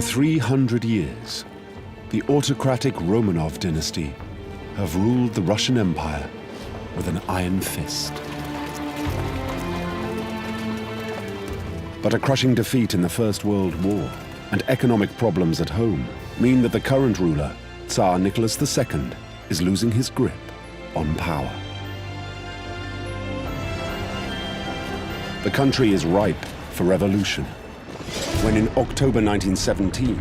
For 300 years, the autocratic Romanov dynasty have ruled the Russian Empire with an iron fist. But a crushing defeat in the First World War and economic problems at home mean that the current ruler, Tsar Nicholas II, is losing his grip on power. The country is ripe for revolution, when in October 1917,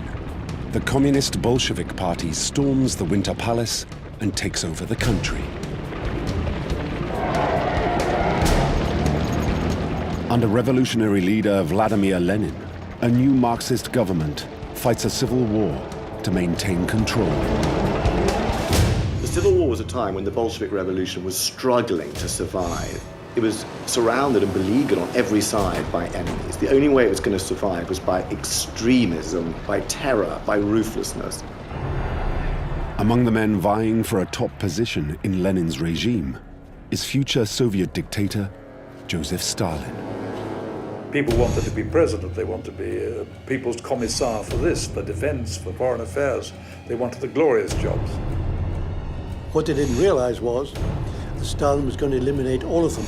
the Communist Bolshevik Party storms the Winter Palace and takes over the country. Under revolutionary leader Vladimir Lenin, a new Marxist government fights a civil war to maintain control. The Civil War was a time when the Bolshevik Revolution was struggling to survive. It was surrounded and beleaguered on every side by enemies. The only way it was going to survive was by extremism, by terror, by ruthlessness. Among the men vying for a top position in Lenin's regime is future Soviet dictator Joseph Stalin. People wanted to be president. They wanted to be people's commissar for this, for defense, for foreign affairs. They wanted the glorious jobs. What they didn't realize was that Stalin was going to eliminate all of them.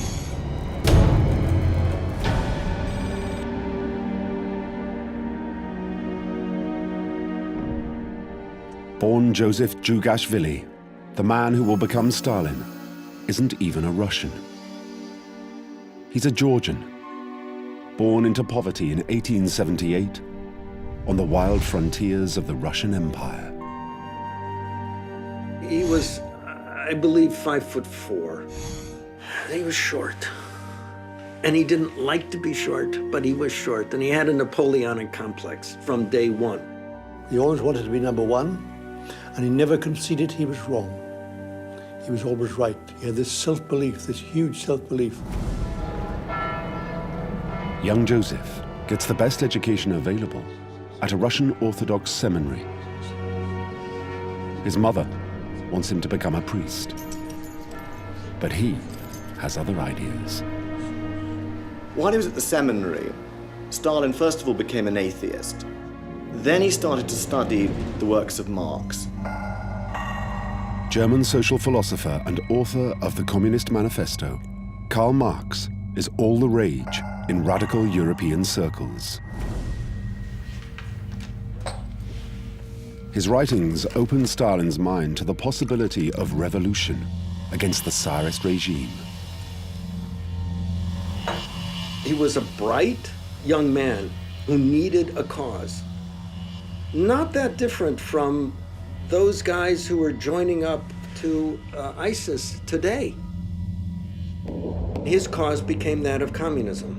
Born Joseph Jugashvili, the man who will become Stalin, isn't even a Russian. He's a Georgian, born into poverty in 1878 on the wild frontiers of the Russian Empire. He was, I believe, 5'4". He was short. And he didn't like to be short, but he was short. And he had a Napoleonic complex from day one. He always wanted to be number one, and he never conceded he was wrong. He was always right. He had this self-belief, this huge self-belief. Young Joseph gets the best education available at a Russian Orthodox seminary. His mother wants him to become a priest, but he has other ideas. While he was at the seminary, Stalin first of all became an atheist. Then he started to study the works of Marx. German social philosopher and author of the Communist Manifesto, Karl Marx is all the rage in radical European circles. His writings open Stalin's mind to the possibility of revolution against the Tsarist regime. He was a bright young man who needed a cause. Not that different from those guys who are joining up to ISIS today. His cause became that of communism.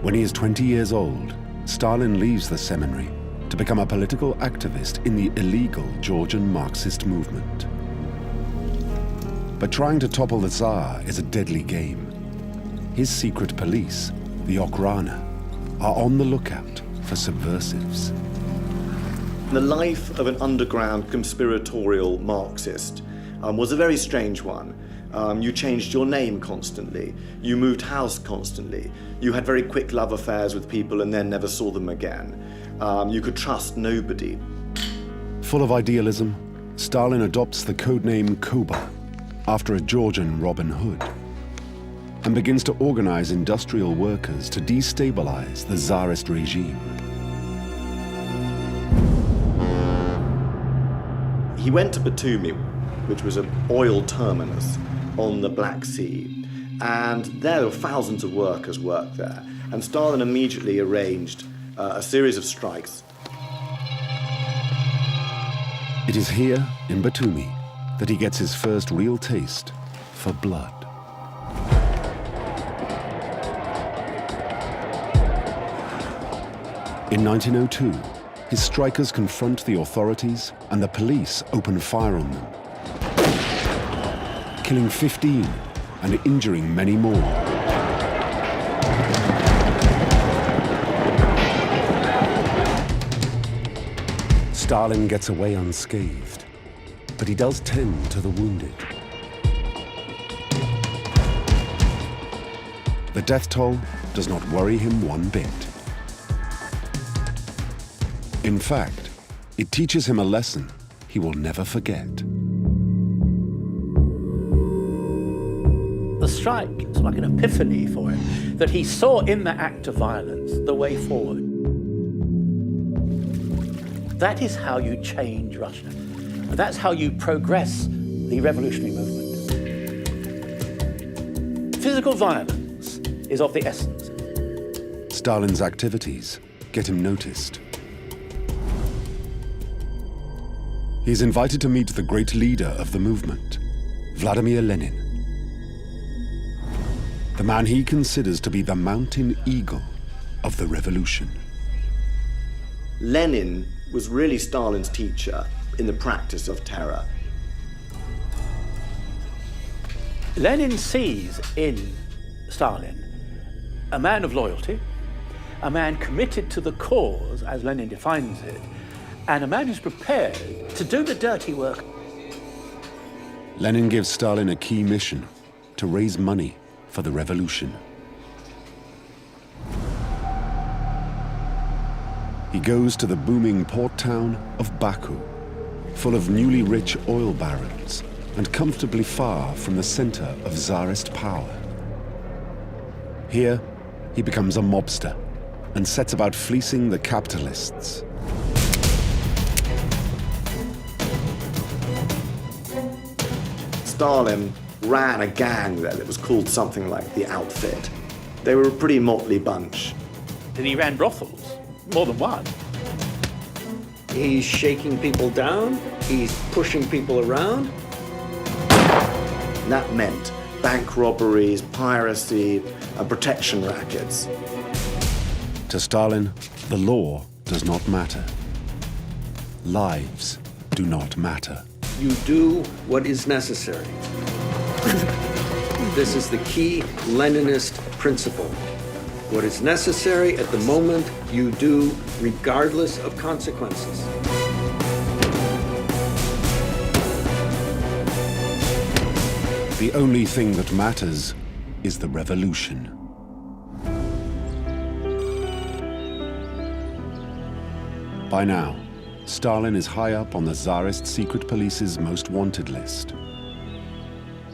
When he is 20 years old, Stalin leaves the seminary to become a political activist in the illegal Georgian Marxist movement. But trying to topple the Tsar is a deadly game. His secret police, the Okhrana, are on the lookout for subversives. The life of an underground conspiratorial Marxist was a very strange one. You changed your name constantly. You moved house constantly. You had very quick love affairs with people and then never saw them again. You could trust nobody. Full of idealism, Stalin adopts the codename Koba after a Georgian Robin Hood and begins to organize industrial workers to destabilize the Tsarist regime. He went to Batumi, which was an oil terminus on the Black Sea, and there were thousands of workers worked there, and Stalin immediately arranged a series of strikes. It is here, in Batumi, that he gets his first real taste for blood. In 1902, his strikers confront the authorities and the police open fire on them, killing 15 and injuring many more. Stalin gets away unscathed, but he does tend to the wounded. The death toll does not worry him one bit. In fact, it teaches him a lesson he will never forget. The strike is like an epiphany for him, that he saw in the act of violence the way forward. That is how you change Russia. And that's how you progress the revolutionary movement. Physical violence is of the essence. Stalin's activities get him noticed. He is invited to meet the great leader of the movement, Vladimir Lenin, the man he considers to be the mountain eagle of the revolution. Lenin was really Stalin's teacher in the practice of terror. Lenin sees in Stalin a man of loyalty, a man committed to the cause, as Lenin defines it, and a man who's prepared to do the dirty work. Lenin gives Stalin a key mission to raise money for the revolution. He goes to the booming port town of Baku, full of newly rich oil barons and comfortably far from the center of Tsarist power. Here, he becomes a mobster and sets about fleecing the capitalists. Stalin ran a gang there that was called something like the Outfit. They were a pretty motley bunch. And he ran brothels, more than one. He's shaking people down, he's pushing people around. And that meant bank robberies, piracy, and protection rackets. To Stalin, the law does not matter. Lives do not matter. You do what is necessary. This is the key Leninist principle. What is necessary at the moment, you do regardless of consequences. The only thing that matters is the revolution. By now, Stalin is high up on the Tsarist secret police's most wanted list.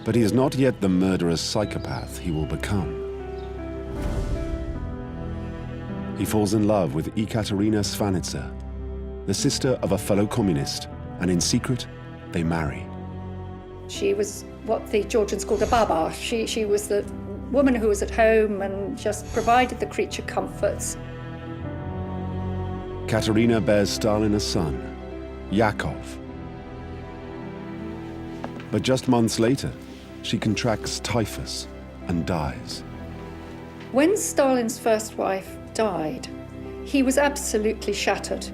But he is not yet the murderous psychopath he will become. He falls in love with Ekaterina Svanitsa, the sister of a fellow communist, and in secret, they marry. She was what the Georgians called a baba. She was the woman who was at home and just provided the creature comforts. Katerina bears Stalin a son, Yakov. But just months later, she contracts typhus and dies. When Stalin's first wife died, he was absolutely shattered.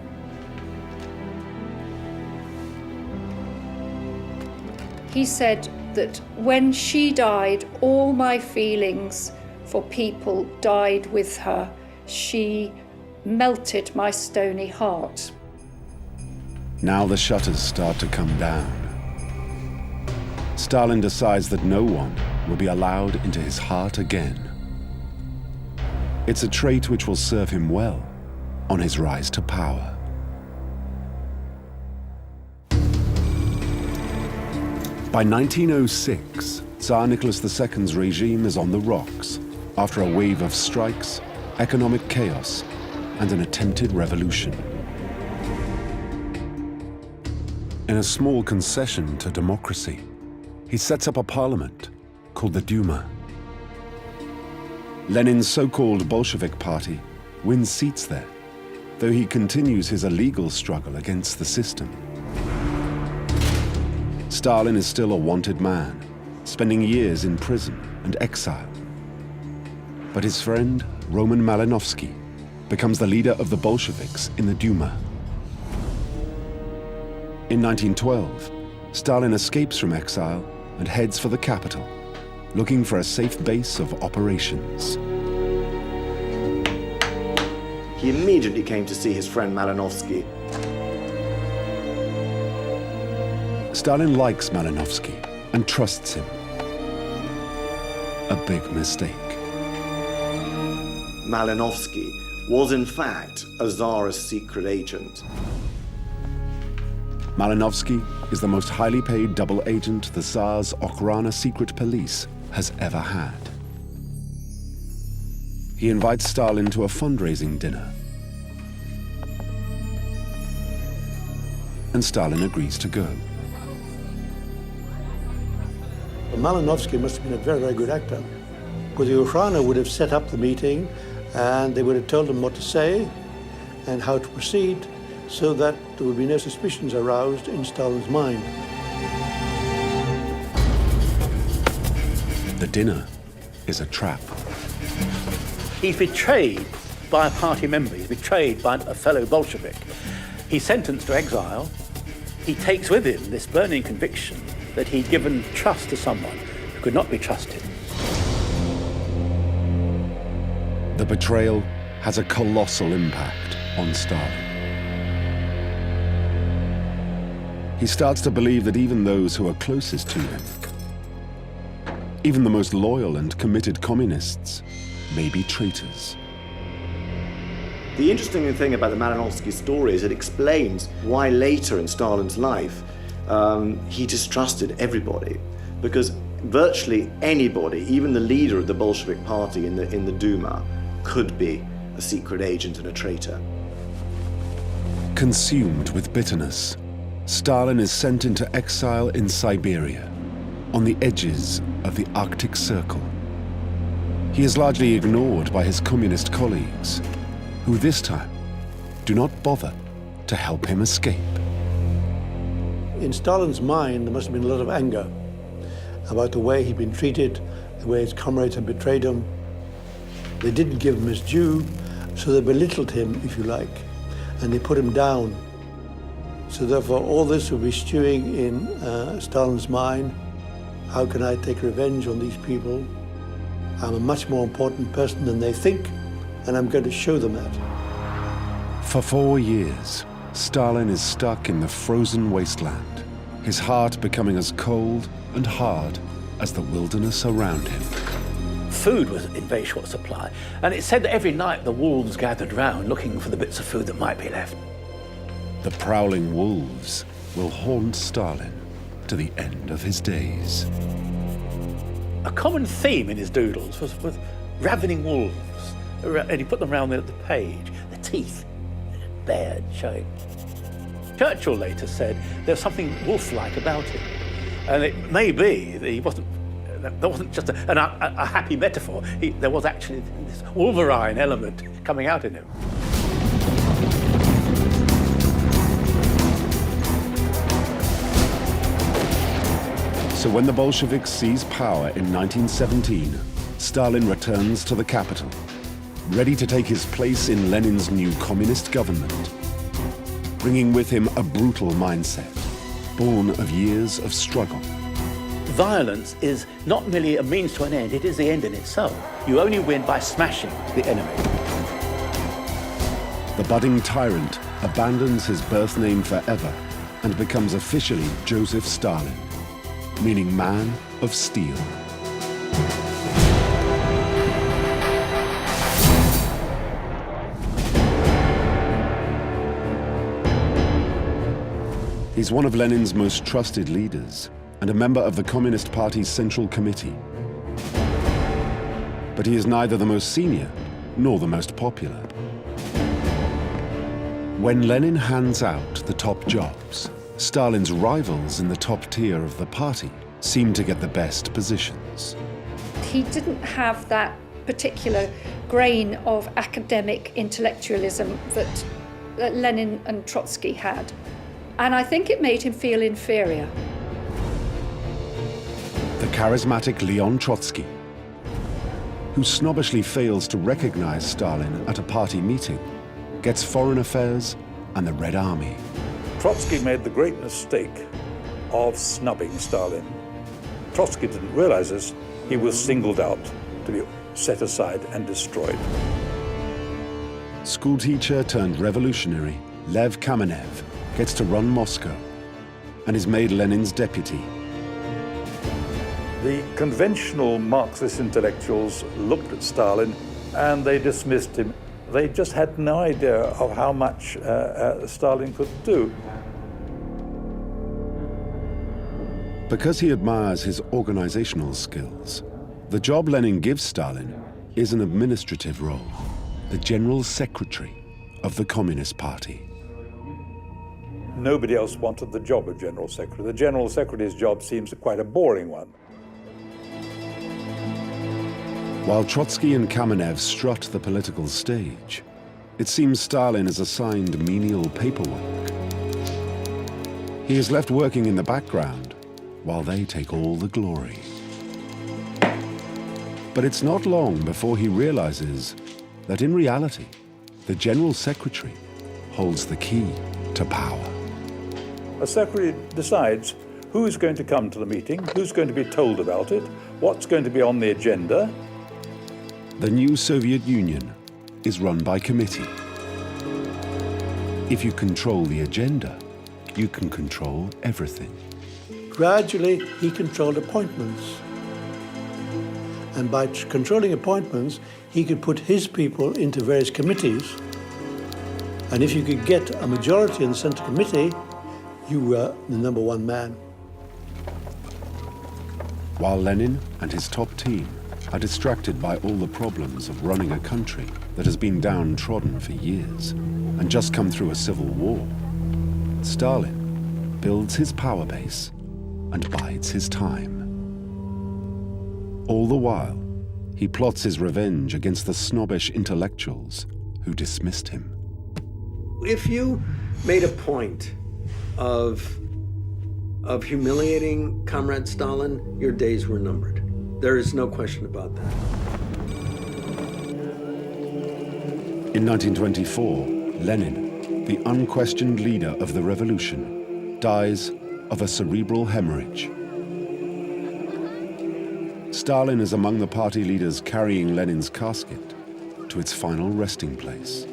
He said that when she died, all my feelings for people died with her. She melted my stony heart. Now the shutters start to come down. Stalin decides that no one will be allowed into his heart again. It's a trait which will serve him well on his rise to power. By 1906, Tsar Nicholas II's regime is on the rocks after a wave of strikes, economic chaos, and an attempted revolution. In a small concession to democracy, he sets up a parliament called the Duma. Lenin's so-called Bolshevik party wins seats there, though he continues his illegal struggle against the system. Stalin is still a wanted man, spending years in prison and exile. But his friend, Roman Malinovsky, becomes the leader of the Bolsheviks in the Duma. In 1912, Stalin escapes from exile and heads for the capital, looking for a safe base of operations. He immediately came to see his friend Malinovsky. Stalin likes Malinovsky and trusts him. A big mistake. Malinovsky was in fact a Tsarist secret agent. Malinovsky is the most highly paid double agent the Tsar's Okhrana secret police has ever had. He invites Stalin to a fundraising dinner, and Stalin agrees to go. Malinovsky must have been a very, very good actor, because the Okhrana would have set up the meeting and they would have told him what to say and how to proceed so that there would be no suspicions aroused in Stalin's mind. The dinner is a trap. He's betrayed by a party member. He's betrayed by a fellow Bolshevik. He's sentenced to exile. He takes with him this burning conviction that he'd given trust to someone who could not be trusted. The betrayal has a colossal impact on Stalin. He starts to believe that even those who are closest to him, even the most loyal and committed communists, may be traitors. The interesting thing about the Malinovsky story is it explains why later in Stalin's life he distrusted everybody, because virtually anybody, even the leader of the Bolshevik party in the Duma, could be a secret agent and a traitor. Consumed with bitterness, Stalin is sent into exile in Siberia, on the edges of the Arctic Circle. He is largely ignored by his communist colleagues, who this time do not bother to help him escape. In Stalin's mind, there must have been a lot of anger about the way he'd been treated, the way his comrades had betrayed him. They didn't give him his due, so they belittled him, if you like, and they put him down. So therefore, all this would be stewing in Stalin's mind. How can I take revenge on these people? I'm a much more important person than they think, and I'm going to show them that. For 4 years, Stalin is stuck in the frozen wasteland, his heart becoming as cold and hard as the wilderness around him. Food was in very short supply, and it said that every night the wolves gathered round looking for the bits of food that might be left. The prowling wolves will haunt Stalin to the end of his days. A common theme in his doodles was ravening wolves, and he put them around the page, the teeth bared, showing. Churchill later said there was something wolf-like about him, and it may be that that wasn't just a happy metaphor. There was actually this Wolverine element coming out in him. So when the Bolsheviks seize power in 1917, Stalin returns to the capital, ready to take his place in Lenin's new communist government, bringing with him a brutal mindset, born of years of struggle. Violence is not merely a means to an end, it is the end in itself. You only win by smashing the enemy. The budding tyrant abandons his birth name forever and becomes officially Joseph Stalin, meaning man of steel. He's one of Lenin's most trusted leaders and a member of the Communist Party's Central Committee. But he is neither the most senior nor the most popular. When Lenin hands out the top jobs, Stalin's rivals in the top tier of the party seem to get the best positions. He didn't have that particular grain of academic intellectualism that Lenin and Trotsky had. And I think it made him feel inferior. The charismatic Leon Trotsky, who snobbishly fails to recognize Stalin at a party meeting, gets foreign affairs and the Red Army. Trotsky made the great mistake of snubbing Stalin. Trotsky didn't realize this. He was singled out to be set aside and destroyed. Schoolteacher turned revolutionary Lev Kamenev gets to run Moscow and is made Lenin's deputy. The conventional Marxist intellectuals looked at Stalin and they dismissed him. They just had no idea of how much Stalin could do. Because he admires his organizational skills, the job Lenin gives Stalin is an administrative role, the General Secretary of the Communist Party. Nobody else wanted the job of General Secretary. The General Secretary's job seems quite a boring one. While Trotsky and Kamenev strut the political stage, it seems Stalin is assigned menial paperwork. He is left working in the background while they take all the glory. But it's not long before he realizes that in reality, the General Secretary holds the key to power. A secretary decides who's going to come to the meeting, who's going to be told about it, what's going to be on the agenda. The new Soviet Union is run by committee. If you control the agenda, you can control everything. Gradually, he controlled appointments. And by controlling appointments, he could put his people into various committees. And if you could get a majority in the Central Committee, you were the number one man. While Lenin and his top team are distracted by all the problems of running a country that has been downtrodden for years and just come through a civil war, Stalin builds his power base and bides his time. All the while, he plots his revenge against the snobbish intellectuals who dismissed him. If you made a point of humiliating Comrade Stalin, your days were numbered. There is no question about that. In 1924, Lenin, the unquestioned leader of the revolution, dies of a cerebral hemorrhage. Stalin is among the party leaders carrying Lenin's casket to its final resting place.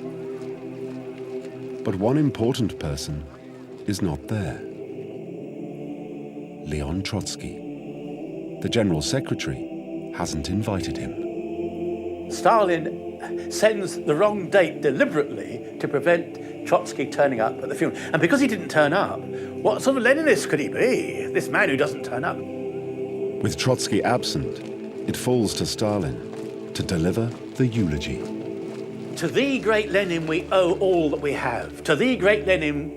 But one important person is not there. Leon Trotsky. The General Secretary hasn't invited him. Stalin sends the wrong date deliberately to prevent Trotsky turning up at the funeral. And because he didn't turn up, what sort of Leninist could he be, this man who doesn't turn up? With Trotsky absent, it falls to Stalin to deliver the eulogy. To thee, great Lenin, we owe all that we have. To thee, great Lenin,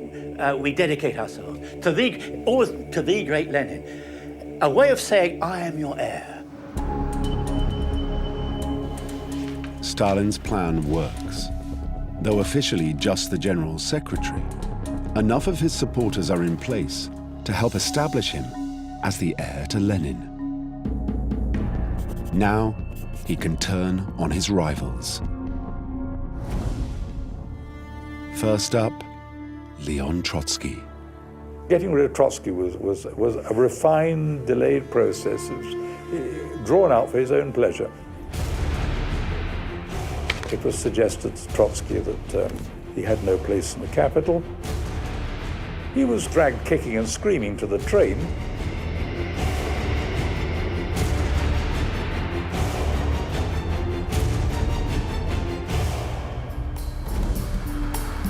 we dedicate ourselves. To thee, always to thee, great Lenin. A way of saying, I am your heir. Stalin's plan works. Though officially just the General Secretary, enough of his supporters are in place to help establish him as the heir to Lenin. Now, he can turn on his rivals. First up, Leon Trotsky. Getting rid of Trotsky was a refined, delayed process. It was drawn out for his own pleasure. It was suggested to Trotsky that he had no place in the capital. He was dragged kicking and screaming to the train.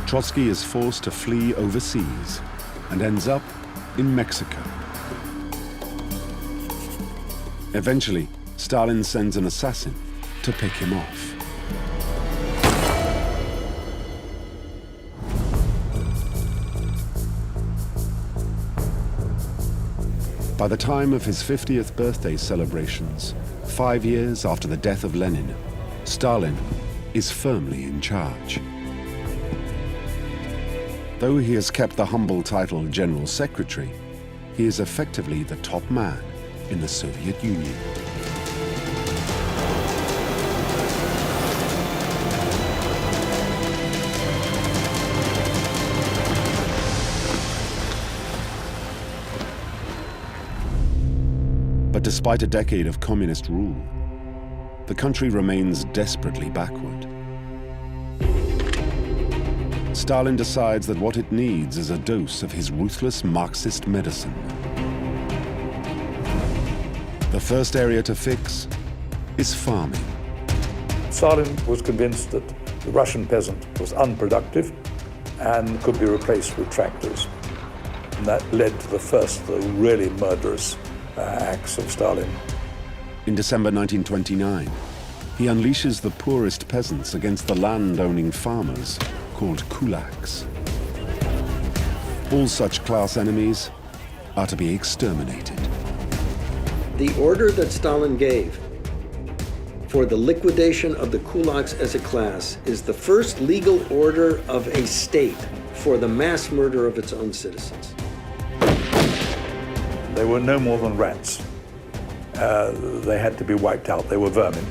Trotsky is forced to flee overseas and ends up in Mexico. Eventually, Stalin sends an assassin to pick him off. By the time of his 50th birthday celebrations, 5 years after the death of Lenin, Stalin is firmly in charge. Though he has kept the humble title General Secretary, he is effectively the top man in the Soviet Union. But despite a decade of communist rule, the country remains desperately backward. Stalin decides that what it needs is a dose of his ruthless Marxist medicine. The first area to fix is farming. Stalin was convinced that the Russian peasant was unproductive and could be replaced with tractors. And that led to the first, the really murderous acts of Stalin. In December 1929, he unleashes the poorest peasants against the land-owning farmers, called kulaks. All such class enemies are to be exterminated. The order that Stalin gave for the liquidation of the kulaks as a class is the first legal order of a state for the mass murder of its own citizens. They were no more than rats. They had to be wiped out. They were vermin.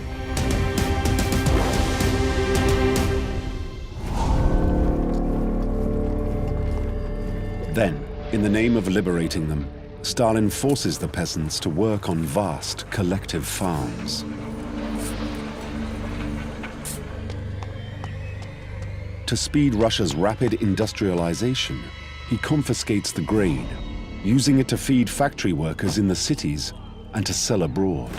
Then, in the name of liberating them, Stalin forces the peasants to work on vast collective farms. To speed Russia's rapid industrialization, he confiscates the grain, using it to feed factory workers in the cities and to sell abroad.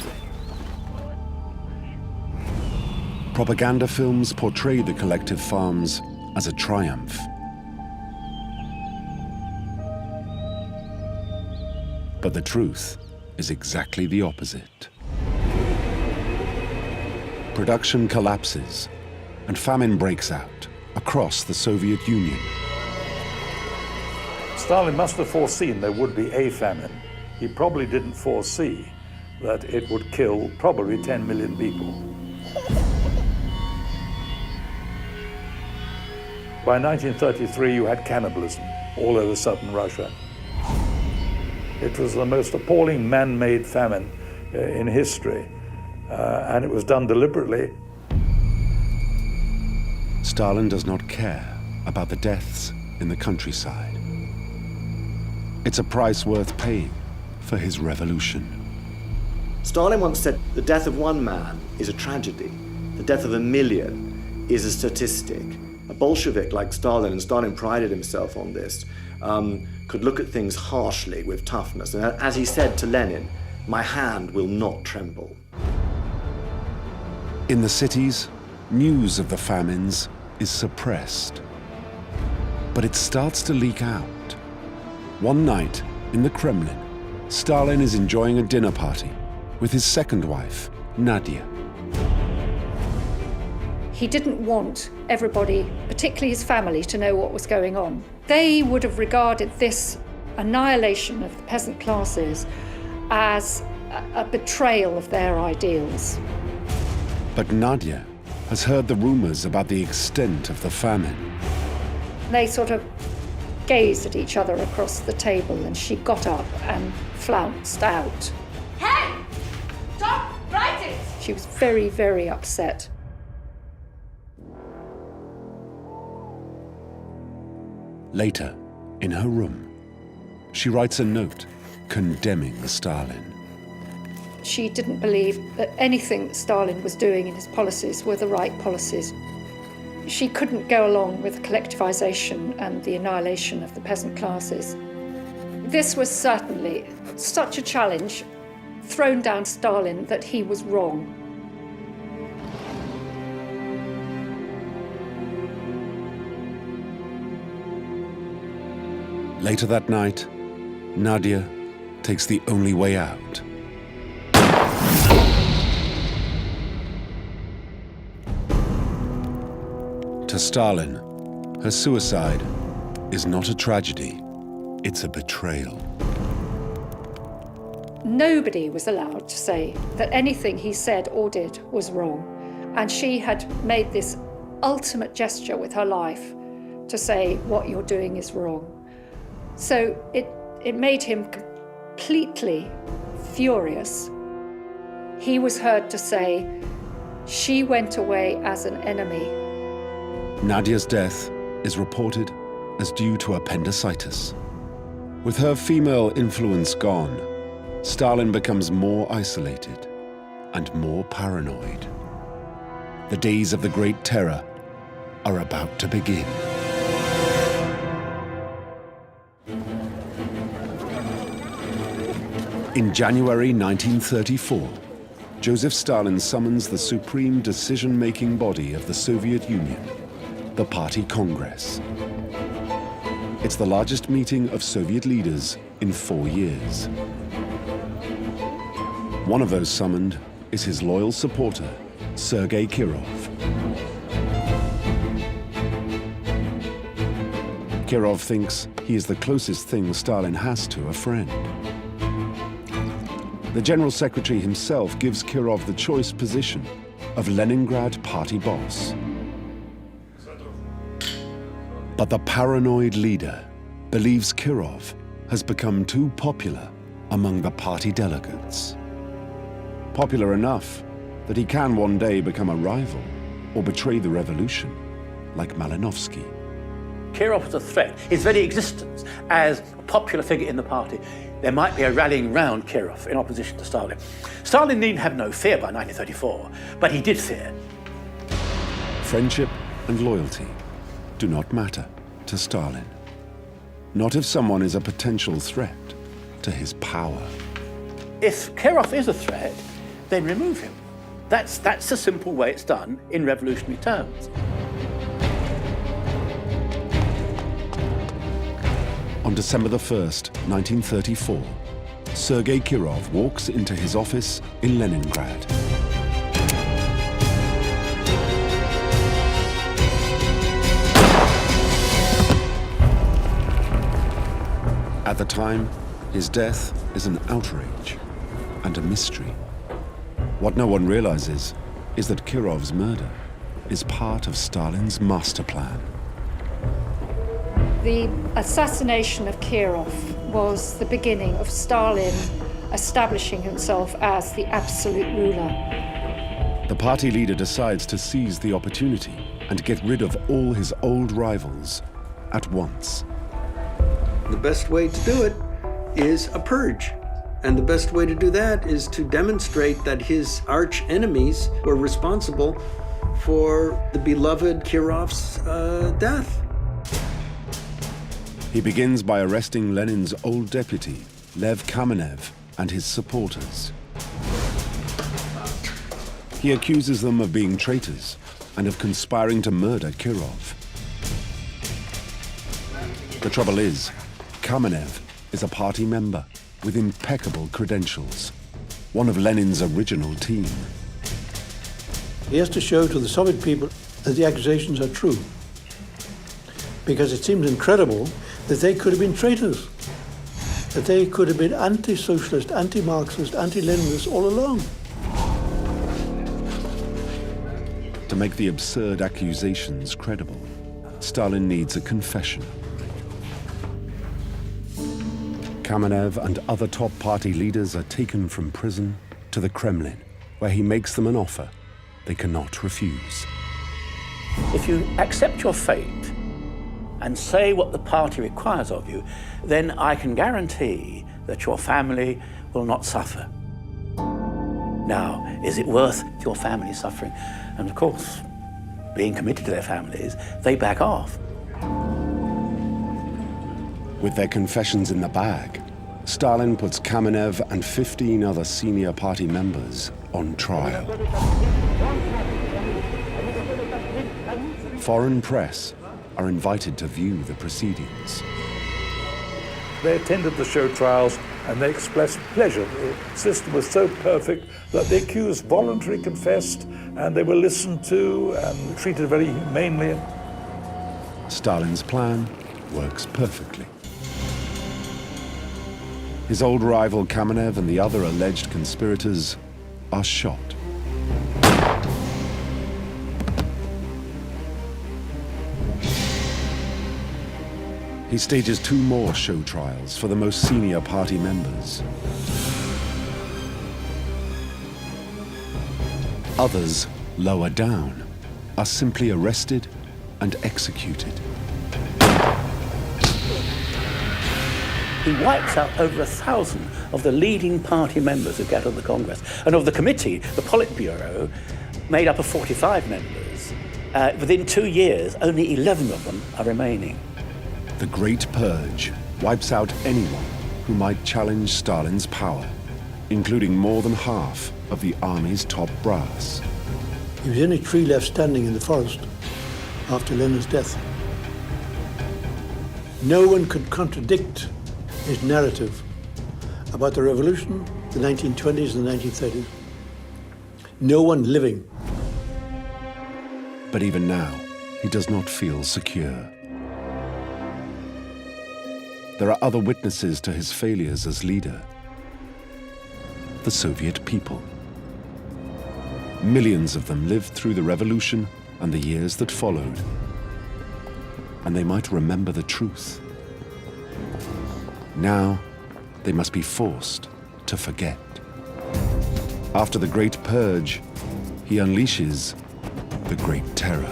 Propaganda films portray the collective farms as a triumph. But the truth is exactly the opposite. Production collapses and famine breaks out across the Soviet Union. Stalin must have foreseen there would be a famine. He probably didn't foresee that it would kill probably 10 million people. By 1933, you had cannibalism all over southern Russia. It was the most appalling man-made famine in history, and it was done deliberately. Stalin does not care about the deaths in the countryside. It's a price worth paying for his revolution. Stalin once said, the death of one man is a tragedy. The death of a million is a statistic. A Bolshevik like Stalin, and Stalin prided himself on this, could look at things harshly with toughness. And as he said to Lenin, my hand will not tremble. In the cities, news of the famines is suppressed. But it starts to leak out. One night, in the Kremlin, Stalin is enjoying a dinner party with his second wife, Nadia. He didn't want everybody, particularly his family, to know what was going on. They would have regarded this annihilation of the peasant classes as a betrayal of their ideals. But Nadia has heard the rumors about the extent of the famine. They sort of gazed at each other across the table, and she got up and flounced out. Hey! Stop writing! She was very, very upset. Later, in her room, she writes a note condemning Stalin. She didn't believe that anything that Stalin was doing in his policies were the right policies. She couldn't go along with collectivization and the annihilation of the peasant classes. This was certainly such a challenge thrown down Stalin that he was wrong. Later that night, Nadia takes the only way out. To Stalin, her suicide is not a tragedy, it's a betrayal. Nobody was allowed to say that anything he said or did was wrong. And she had made this ultimate gesture with her life to say what you're doing is wrong. So it made him completely furious. He was heard to say, she went away as an enemy. Nadia's death is reported as due to appendicitis. With her female influence gone, Stalin becomes more isolated and more paranoid. The days of the Great Terror are about to begin. In January 1934, Joseph Stalin summons the supreme decision-making body of the Soviet Union, the Party Congress. It's the largest meeting of Soviet leaders in 4 years. One of those summoned is his loyal supporter, Sergei Kirov. Kirov thinks he is the closest thing Stalin has to a friend. The General Secretary himself gives Kirov the choice position of Leningrad party boss. But the paranoid leader believes Kirov has become too popular among the party delegates. Popular enough that he can one day become a rival or betray the revolution, like Malinovsky. Kirov was a threat. His very existence as a popular figure in the party, there might be a rallying round Kirov in opposition to Stalin. Stalin need have no fear by 1934, but he did fear. Friendship and loyalty do not matter to Stalin. Not if someone is a potential threat to his power. If Kirov is a threat, then remove him. That's the simple way it's done in revolutionary terms. On December the 1st, 1934, Sergei Kirov walks into his office in Leningrad. At the time, his death is an outrage and a mystery. What no one realizes is that Kirov's murder is part of Stalin's master plan. The assassination of Kirov was the beginning of Stalin establishing himself as the absolute ruler. The party leader decides to seize the opportunity and get rid of all his old rivals at once. The best way to do it is a purge. And the best way to do that is to demonstrate that his arch enemies were responsible for the beloved Kirov's death. He begins by arresting Lenin's old deputy, Lev Kamenev, and his supporters. He accuses them of being traitors and of conspiring to murder Kirov. The trouble is, Kamenev is a party member with impeccable credentials, one of Lenin's original team. He has to show to the Soviet people that the accusations are true, because it seems incredible that they could have been traitors, that they could have been anti-socialist, anti-Marxist, anti-Leninist all along. To make the absurd accusations credible, Stalin needs a confession. Kamenev and other top party leaders are taken from prison to the Kremlin, where he makes them an offer they cannot refuse. If you accept your fate and say what the party requires of you, then I can guarantee that your family will not suffer. Now, is it worth your family suffering? And of course, being committed to their families, they back off. With their confessions in the bag, Stalin puts Kamenev and 15 other senior party members on trial. Foreign press are invited to view the proceedings. They attended the show trials and they expressed pleasure. The system was so perfect that the accused voluntarily confessed and they were listened to and treated very humanely. Stalin's plan works perfectly. His old rival Kamenev and the other alleged conspirators are shot. He stages 2 more show trials for the most senior party members. Others, lower down, are simply arrested and executed. He wipes out over 1,000 of the leading party members who gathered the Congress. And of the committee, the Politburo, made up of 45 members, within 2 years, only 11 of them are remaining. The Great Purge wipes out anyone who might challenge Stalin's power, including more than half of the army's top brass. He was the only tree left standing in the forest after Lenin's death. No one could contradict his narrative about the revolution, the 1920s and the 1930s. No one living. But even now, he does not feel secure. There are other witnesses to his failures as leader. The Soviet people. Millions of them lived through the revolution and the years that followed. And they might remember the truth. Now, they must be forced to forget. After the Great Purge, he unleashes the Great Terror.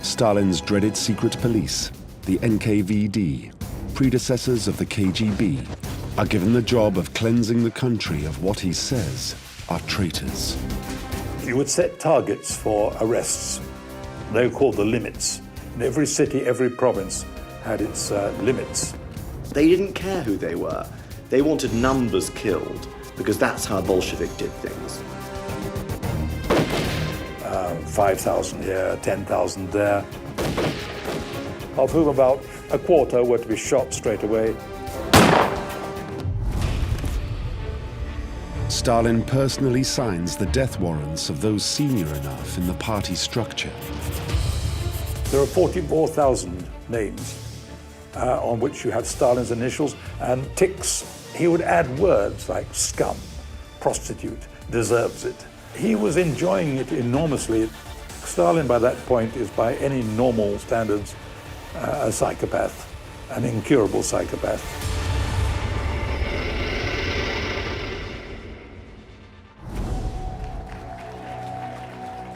Stalin's dreaded secret police, the NKVD, predecessors of the KGB, are given the job of cleansing the country of what he says are traitors. You would set targets for arrests. They were called the limits. And every city, every province had its limits. They didn't care who they were. They wanted numbers killed, because that's how Bolshevik did things. 5,000 here, 10,000 there, of whom about a quarter were to be shot straight away. Stalin personally signs the death warrants of those senior enough in the party structure. There are 44,000 names on which you have Stalin's initials and ticks. He would add words like scum, prostitute, deserves it. He was enjoying it enormously. Stalin, by that point, is by any normal standards a psychopath, an incurable psychopath.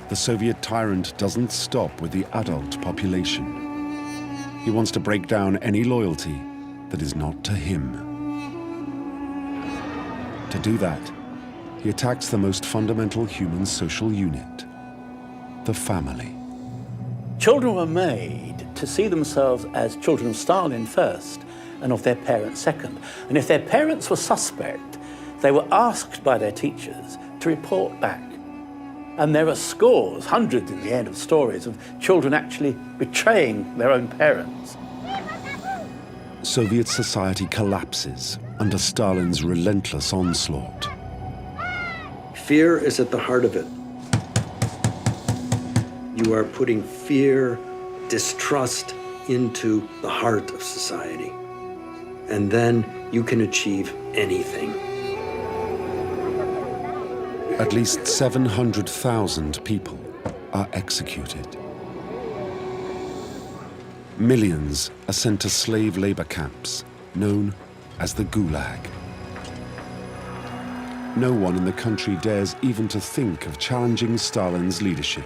The Soviet tyrant doesn't stop with the adult population. He wants to break down any loyalty that is not to him. To do that, he attacks the most fundamental human social unit, the family. Children were made to see themselves as children of Stalin first and of their parents second. And if their parents were suspect, they were asked by their teachers to report back. And there are scores, hundreds in the end, of stories of children actually betraying their own parents. Soviet society collapses under Stalin's relentless onslaught. Fear is at the heart of it. You are putting fear, distrust into the heart of society. And then you can achieve anything. At least 700,000 people are executed. Millions are sent to slave labor camps, known as the Gulag. No one in the country dares even to think of challenging Stalin's leadership.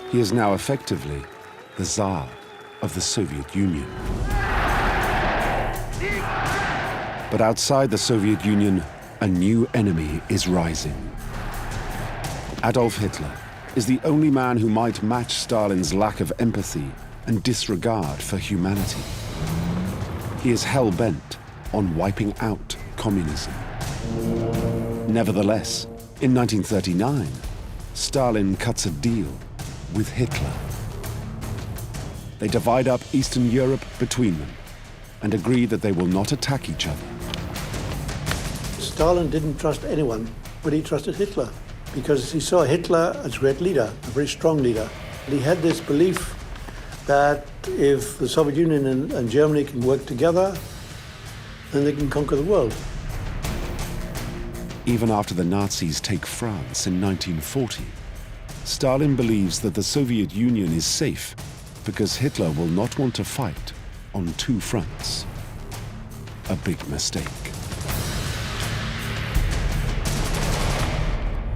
He is now effectively the Tsar of the Soviet Union. But outside the Soviet Union, a new enemy is rising. Adolf Hitler is the only man who might match Stalin's lack of empathy and disregard for humanity. He is hell-bent on wiping out communism. Nevertheless, in 1939, Stalin cuts a deal with Hitler. They divide up Eastern Europe between them and agree that they will not attack each other. Stalin didn't trust anyone, but he trusted Hitler because he saw Hitler as a great leader, a very strong leader. And he had this belief that if the Soviet Union and Germany can work together, then they can conquer the world. Even after the Nazis take France in 1940, Stalin believes that the Soviet Union is safe because Hitler will not want to fight on two fronts. A big mistake.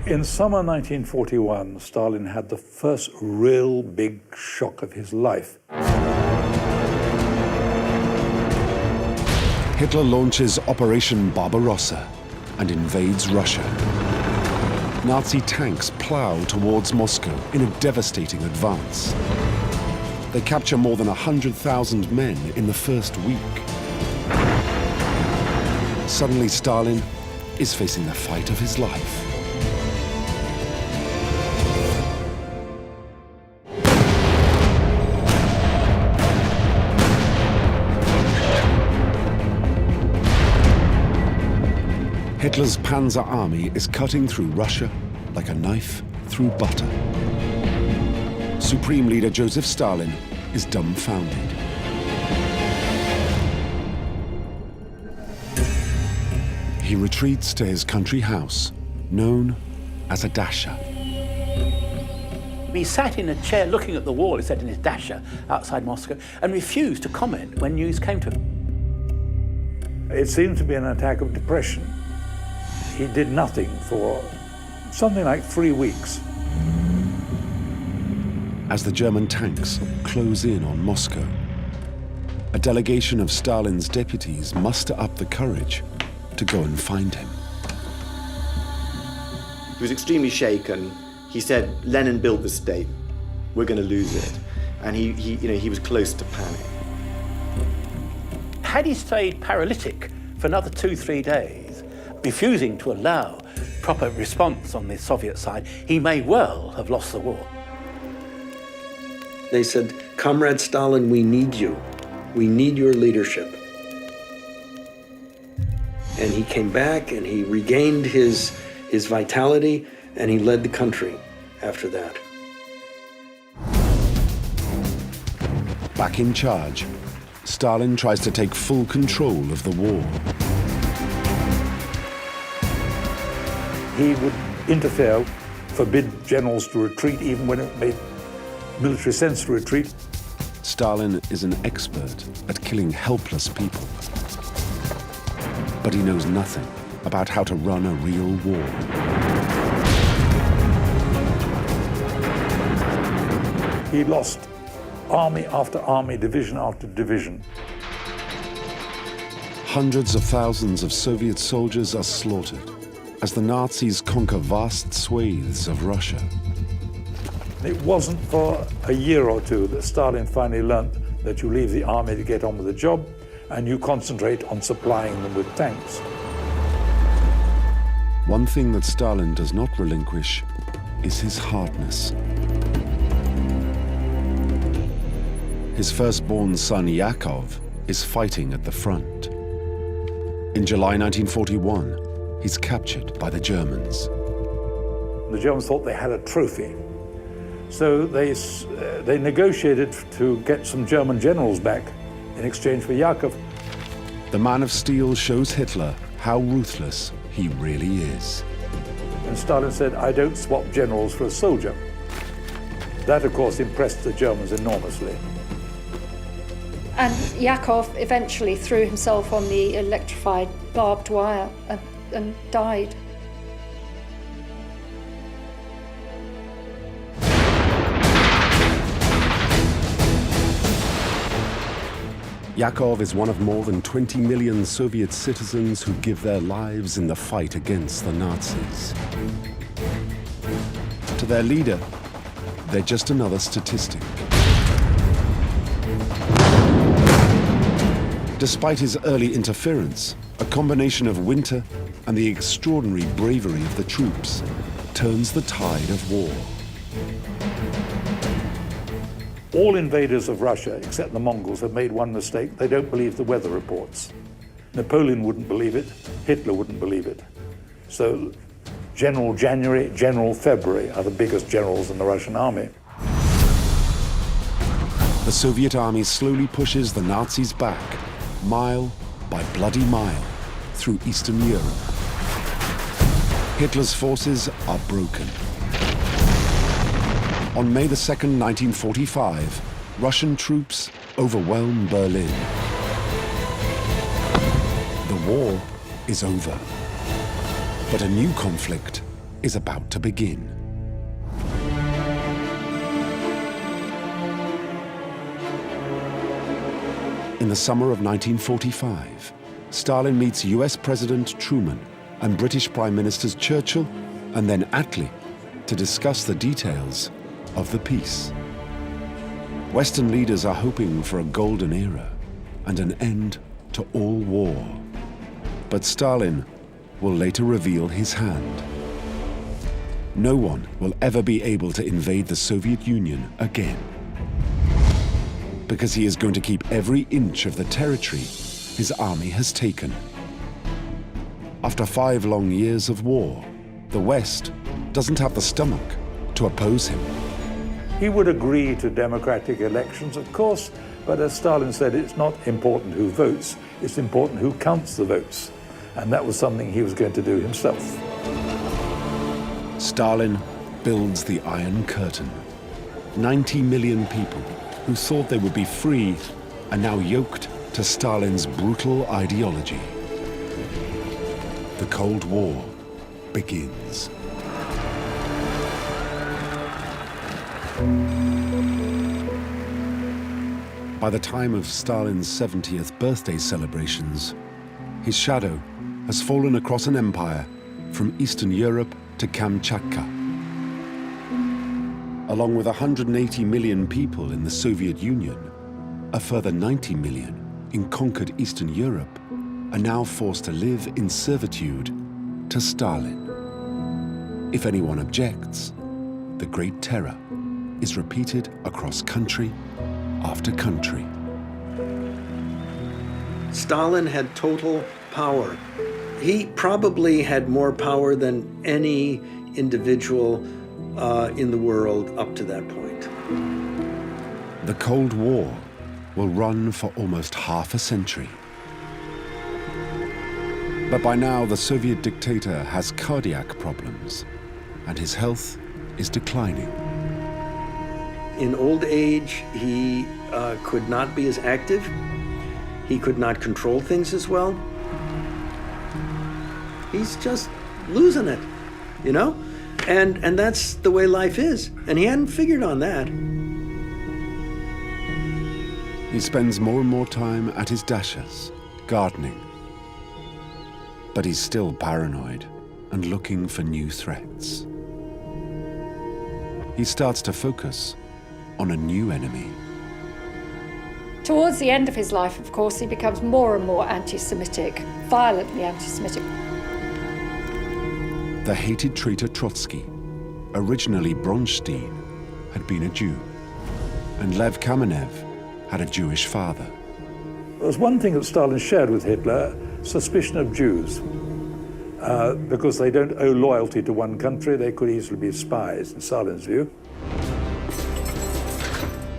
In summer 1941, Stalin had the first real big shock of his life. Hitler launches Operation Barbarossa and invades Russia. Nazi tanks plow towards Moscow in a devastating advance. They capture more than 100,000 men in the first week. Suddenly, Stalin is facing the fight of his life. Hitler's Panzer Army is cutting through Russia like a knife through butter. Supreme Leader Joseph Stalin is dumbfounded. He retreats to his country house, known as a dacha. He sat in a chair looking at the wall, he said, in his dacha outside Moscow, and refused to comment when news came to him. It seemed to be an attack of depression. He did nothing for something like 3 weeks. As the German tanks close in on Moscow, a delegation of Stalin's deputies muster up the courage to go and find him. He was extremely shaken. He said, Lenin built the state. We're going to lose it. And he was close to panic. Had he stayed paralytic for another 2-3 days, refusing to allow proper response on the Soviet side, he may well have lost the war. They said, Comrade Stalin, we need you. We need your leadership. And he came back and he regained his vitality and he led the country after that. Back in charge, Stalin tries to take full control of the war. He would interfere, forbid generals to retreat even when it made military sense to retreat. Stalin is an expert at killing helpless people. But he knows nothing about how to run a real war. He lost army after army, division after division. Hundreds of thousands of Soviet soldiers are slaughtered as the Nazis conquer vast swathes of Russia. It wasn't for a year or two that Stalin finally learnt that you leave the army to get on with the job and you concentrate on supplying them with tanks. One thing that Stalin does not relinquish is his hardness. His firstborn son, Yakov, is fighting at the front. In July 1941, he's captured by the Germans. The Germans thought they had a trophy. So they negotiated to get some German generals back in exchange for Yakov. The Man of Steel shows Hitler how ruthless he really is. And Stalin said, I don't swap generals for a soldier. That, of course, impressed the Germans enormously. And Yakov eventually threw himself on the electrified barbed wire and died. Yakov is one of more than 20 million Soviet citizens who give their lives in the fight against the Nazis. To their leader, they're just another statistic. Despite his early interference, a combination of winter and the extraordinary bravery of the troops turns the tide of war. All invaders of Russia, except the Mongols, have made one mistake. They don't believe the weather reports. Napoleon wouldn't believe it. Hitler wouldn't believe it. So General January, General February are the biggest generals in the Russian army. The Soviet army slowly pushes the Nazis back, mile by bloody mile, through Eastern Europe. Hitler's forces are broken. On May the 2nd, 1945, Russian troops overwhelm Berlin. The war is over, but a new conflict is about to begin. In the summer of 1945, Stalin meets US President Truman and British Prime Ministers Churchill and then Attlee to discuss the details of the peace. Western leaders are hoping for a golden era and an end to all war. But Stalin will later reveal his hand. No one will ever be able to invade the Soviet Union again, because he is going to keep every inch of the territory his army has taken. After 5 long years of war, the West doesn't have the stomach to oppose him. He would agree to democratic elections, of course, but as Stalin said, it's not important who votes, it's important who counts the votes. And that was something he was going to do himself. Stalin builds the Iron Curtain. 90 million people who thought they would be free are now yoked to Stalin's brutal ideology. The Cold War begins. By the time of Stalin's 70th birthday celebrations, his shadow has fallen across an empire from Eastern Europe to Kamchatka. Along with 180 million people in the Soviet Union, a further 90 million in conquered Eastern Europe are now forced to live in servitude to Stalin. If anyone objects, the Great Terror is repeated across country after country. Stalin had total power. He probably had more power than any individual in the world up to that point. The Cold War will run for almost half a century. But by now, the Soviet dictator has cardiac problems, and his health is declining. In old age, he could not be as active. He could not control things as well. He's just losing it, you know? And that's the way life is. And he hadn't figured on that. He spends more and more time at his dashas, gardening. But he's still paranoid and looking for new threats. He starts to focus on a new enemy. Towards the end of his life, of course, he becomes more and more anti-Semitic, violently anti-Semitic. The hated traitor Trotsky, originally Bronstein, had been a Jew, and Lev Kamenev had a Jewish father. There was one thing that Stalin shared with Hitler, suspicion of Jews. Because they don't owe loyalty to one country, they could easily be spies, in Stalin's view.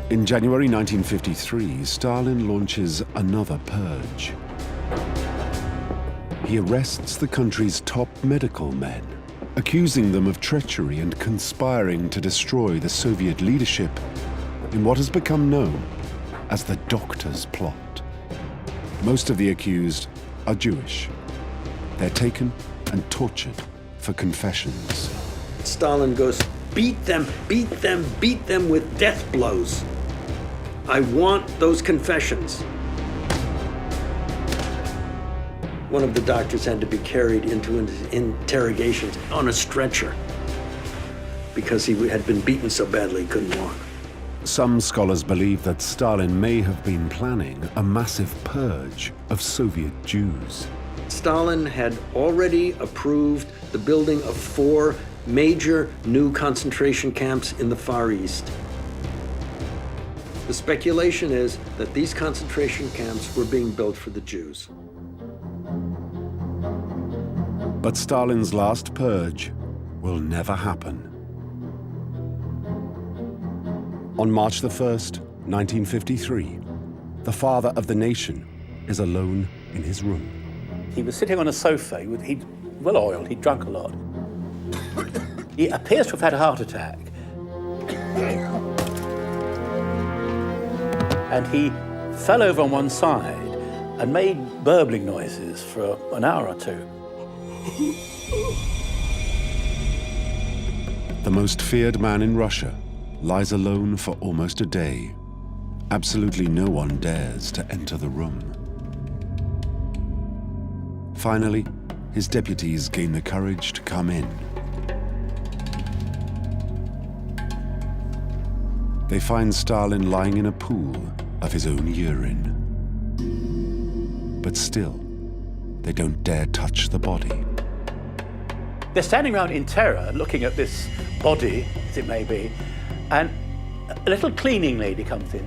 In January 1953, Stalin launches another purge. He arrests the country's top medical men, accusing them of treachery and conspiring to destroy the Soviet leadership in what has become known as the Doctor's Plot. Most of the accused are Jewish. They're taken and tortured for confessions. Stalin goes, beat them, beat them, beat them with death blows. I want those confessions. One of the doctors had to be carried into interrogations on a stretcher because he had been beaten so badly he couldn't walk. Some scholars believe that Stalin may have been planning a massive purge of Soviet Jews. Stalin had already approved the building of 4 major new concentration camps in the Far East. The speculation is that these concentration camps were being built for the Jews. But Stalin's last purge will never happen. On March the 1st, 1953, the father of the nation is alone in his room. He was sitting on a sofa. He'd well oiled, he'd drunk a lot. He appears to have had a heart attack. And he fell over on one side and made burbling noises for an hour or two. The most feared man in Russia lies alone for almost a day. Absolutely no one dares to enter the room. Finally, his deputies gain the courage to come in. They find Stalin lying in a pool of his own urine. But still, they don't dare touch the body. They're standing around in terror, looking at this body, as it may be, and a little cleaning lady comes in.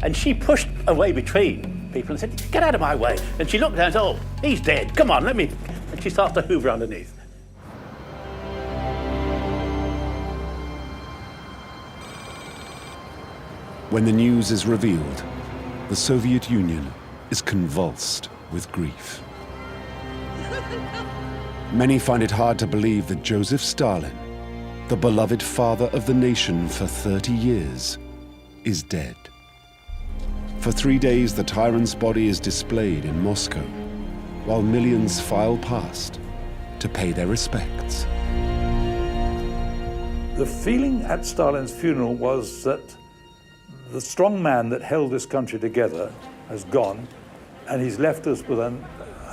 And she pushed away between people and said, "Get out of my way." And she looked down and said, "Oh, he's dead. Come on, let me." And she starts to hoover underneath. When the news is revealed, the Soviet Union is convulsed with grief. Many find it hard to believe that Joseph Stalin, the beloved father of the nation for 30 years, is dead. For 3 days, the tyrant's body is displayed in Moscow, while millions file past to pay their respects. The feeling at Stalin's funeral was that the strong man that held this country together has gone, and he's left us with a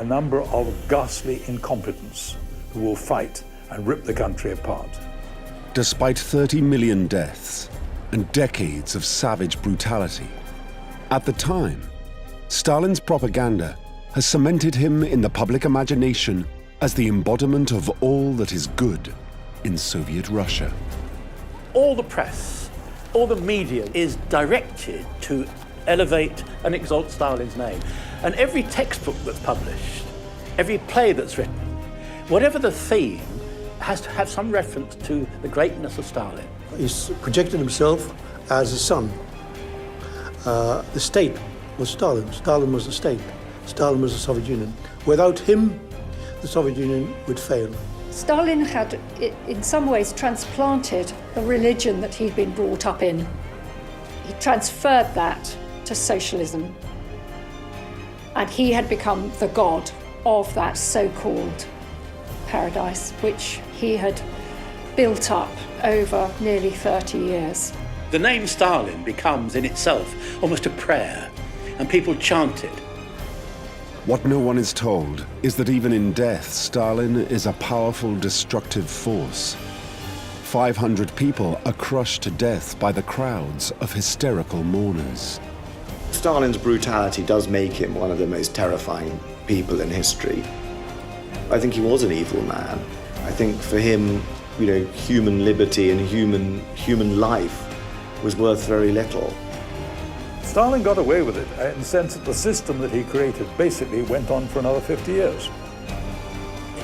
number of ghastly incompetents who will fight and rip the country apart. Despite 30 million deaths and decades of savage brutality, at the time, Stalin's propaganda has cemented him in the public imagination as the embodiment of all that is good in Soviet Russia. All the press, all the media is directed to elevate and exalt Stalin's name. And every textbook that's published, every play that's written, whatever the theme, has to have some reference to the greatness of Stalin. He's projected himself as a son. The state was Stalin. Stalin was the state. Stalin was the Soviet Union. Without him, the Soviet Union would fail. Stalin had, in some ways, transplanted the religion that he'd been brought up in. He transferred that to socialism. And he had become the god of that so-called paradise, which he had built up over nearly 30 years. The name Stalin becomes in itself almost a prayer, and people chant it. What no one is told is that even in death, Stalin is a powerful, destructive force. 500 people are crushed to death by the crowds of hysterical mourners. Stalin's brutality does make him one of the most terrifying people in history. I think he was an evil man. I think for him, human liberty and human life was worth very little. Stalin got away with it in the sense that the system that he created basically went on for another 50 years.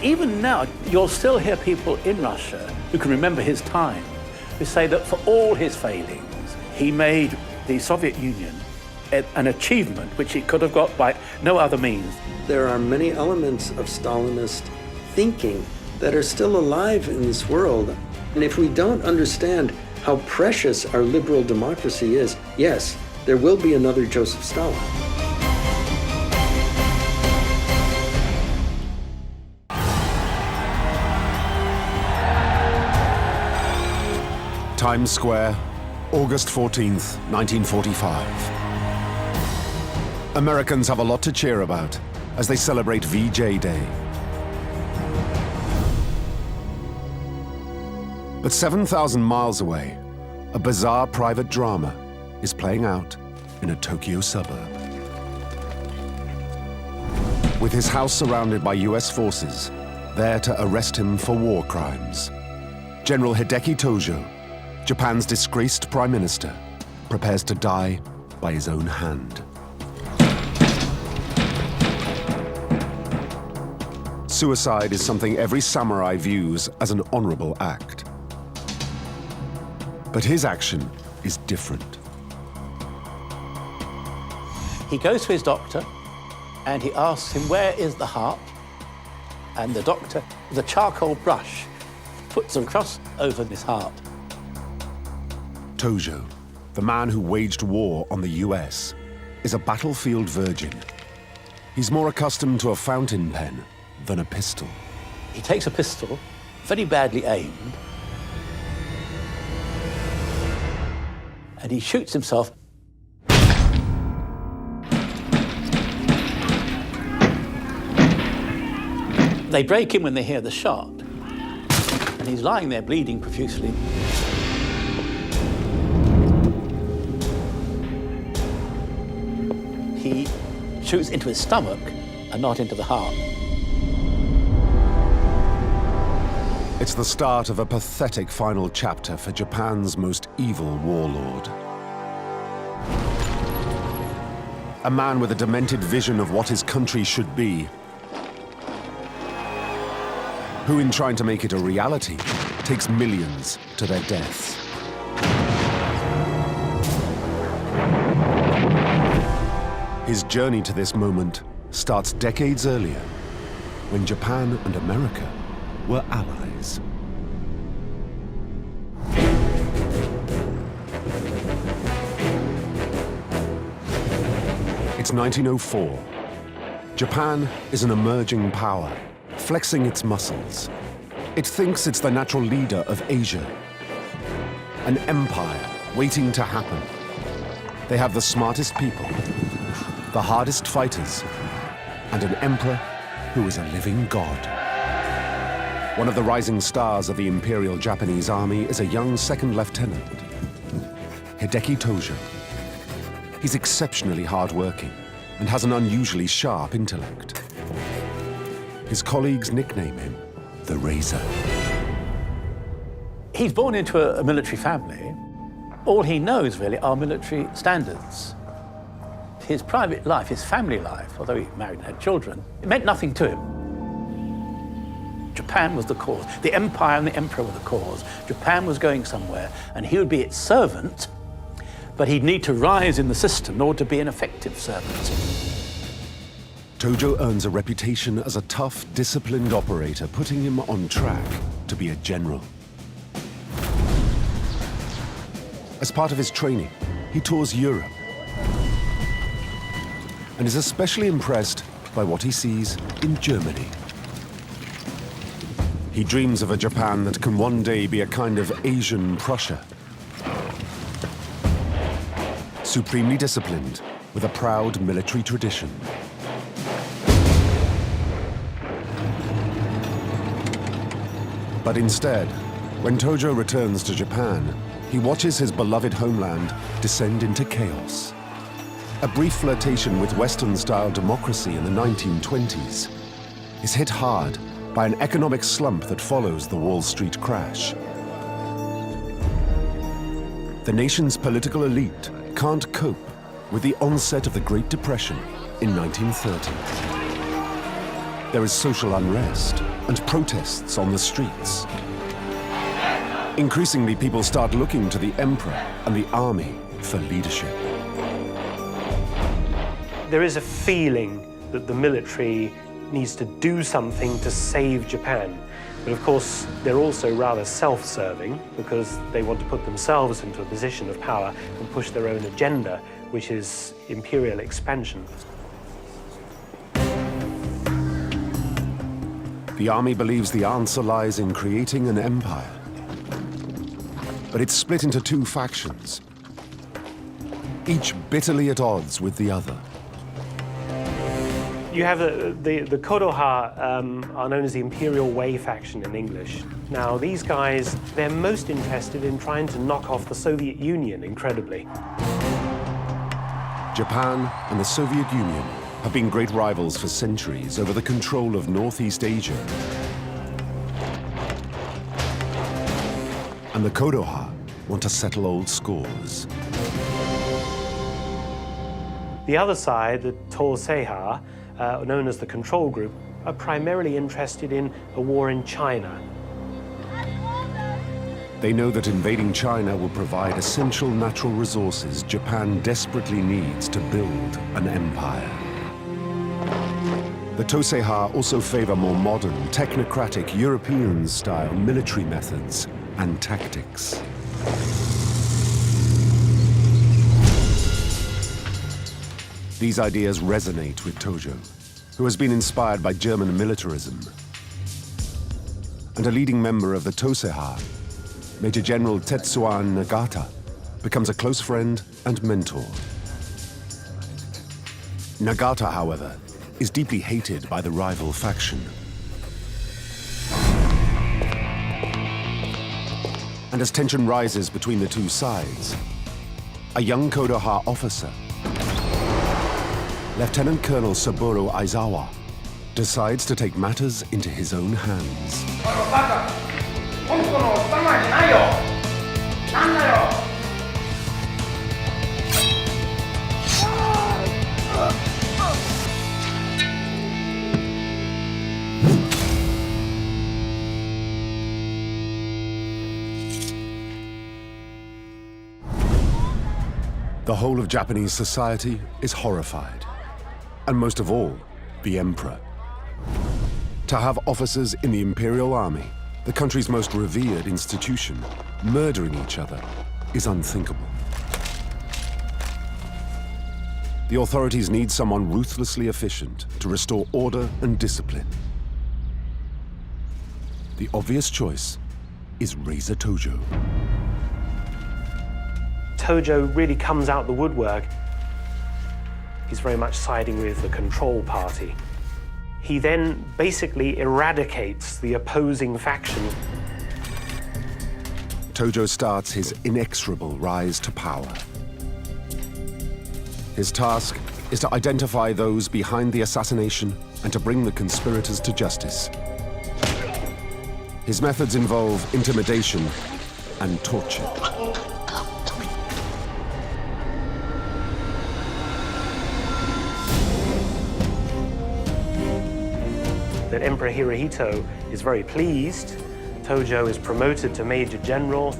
Even now, you'll still hear people in Russia who can remember his time, who say that for all his failings, he made the Soviet Union an achievement which he could have got by no other means. There are many elements of Stalinist thinking that are still alive in this world. And if we don't understand how precious our liberal democracy is, yes, there will be another Joseph Stalin. Times Square, August 14th, 1945. Americans have a lot to cheer about as they celebrate VJ Day. But 7,000 miles away, a bizarre private drama is playing out in a Tokyo suburb. With his house surrounded by US forces, there to arrest him for war crimes, General Hideki Tojo, Japan's disgraced prime minister, prepares to die by his own hand. Suicide is something every samurai views as an honorable act. But his action is different. He goes to his doctor and he asks him, where is the heart? And the doctor, with a charcoal brush, puts a cross over his heart. Tojo, the man who waged war on the US, is a battlefield virgin. He's more accustomed to a fountain pen than a pistol. He takes a pistol, very badly aimed, and he shoots himself. They break in when they hear the shot, and he's lying there bleeding profusely. He shoots into his stomach and not into the heart. It's the start of a pathetic final chapter for Japan's most evil warlord. A man with a demented vision of what his country should be, who, in trying to make it a reality, takes millions to their deaths. His journey to this moment starts decades earlier, when Japan and America were allies. It's 1904. Japan is an emerging power, flexing its muscles. It thinks it's the natural leader of Asia. An empire waiting to happen. They have the smartest people, the hardest fighters, and an emperor who is a living god. One of the rising stars of the Imperial Japanese Army is a young second lieutenant, Hideki Tojo. He's exceptionally hardworking and has an unusually sharp intellect. His colleagues nickname him the Razor. He's born into a military family. All he knows, really, are military standards. His private life, his family life, although he married and had children, it meant nothing to him. Japan was the cause. The empire and the emperor were the cause. Japan was going somewhere, and he would be its servant, but he'd need to rise in the system in order to be an effective servant. Tojo earns a reputation as a tough, disciplined operator, putting him on track to be a general. As part of his training, he tours Europe and is especially impressed by what he sees in Germany. He dreams of a Japan that can one day be a kind of Asian Prussia. Supremely disciplined, with a proud military tradition. But instead, when Tojo returns to Japan, he watches his beloved homeland descend into chaos. A brief flirtation with Western-style democracy in the 1920s is hit hard by an economic slump that follows the Wall Street crash. The nation's political elite can't cope with the onset of the Great Depression in 1930. There is social unrest and protests on the streets. Increasingly, people start looking to the emperor and the army for leadership. There is a feeling that the military needs to do something to save Japan. But of course, they're also rather self-serving because they want to put themselves into a position of power and push their own agenda, which is imperial expansion. The army believes the answer lies in creating an empire. But it's split into two factions, each bitterly at odds with the other. You have the Kodoha are known as the Imperial Way faction in English. Now, these guys, they're most interested in trying to knock off the Soviet Union, incredibly. Japan and the Soviet Union have been great rivals for centuries over the control of Northeast Asia. And the Kodoha want to settle old scores. The other side, the Tojo, known as the Control Group, are primarily interested in a war in China. They know that invading China will provide essential natural resources Japan desperately needs to build an empire. The Tojo also favor more modern, technocratic, European-style military methods and tactics. These ideas resonate with Tojo, who has been inspired by German militarism. And a leading member of the Tojo, Major General Tetsuan Nagata, becomes a close friend and mentor. Nagata, however, is deeply hated by the rival faction. And as tension rises between the two sides, a young Kodoha officer, Lieutenant Colonel Saburo Aizawa, decides to take matters into his own hands. The whole of Japanese society is horrified, and most of all, the emperor. To have officers in the imperial army, the country's most revered institution, murdering each other is unthinkable. The authorities need someone ruthlessly efficient to restore order and discipline. The obvious choice is Razor Tojo. Tojo really comes out the woodwork. He's very much siding with the control party. He then basically eradicates the opposing faction. Tojo starts his inexorable rise to power. His task is to identify those behind the assassination and to bring the conspirators to justice. His methods involve intimidation and torture. That Emperor Hirohito is very pleased. Tojo is promoted to Major General.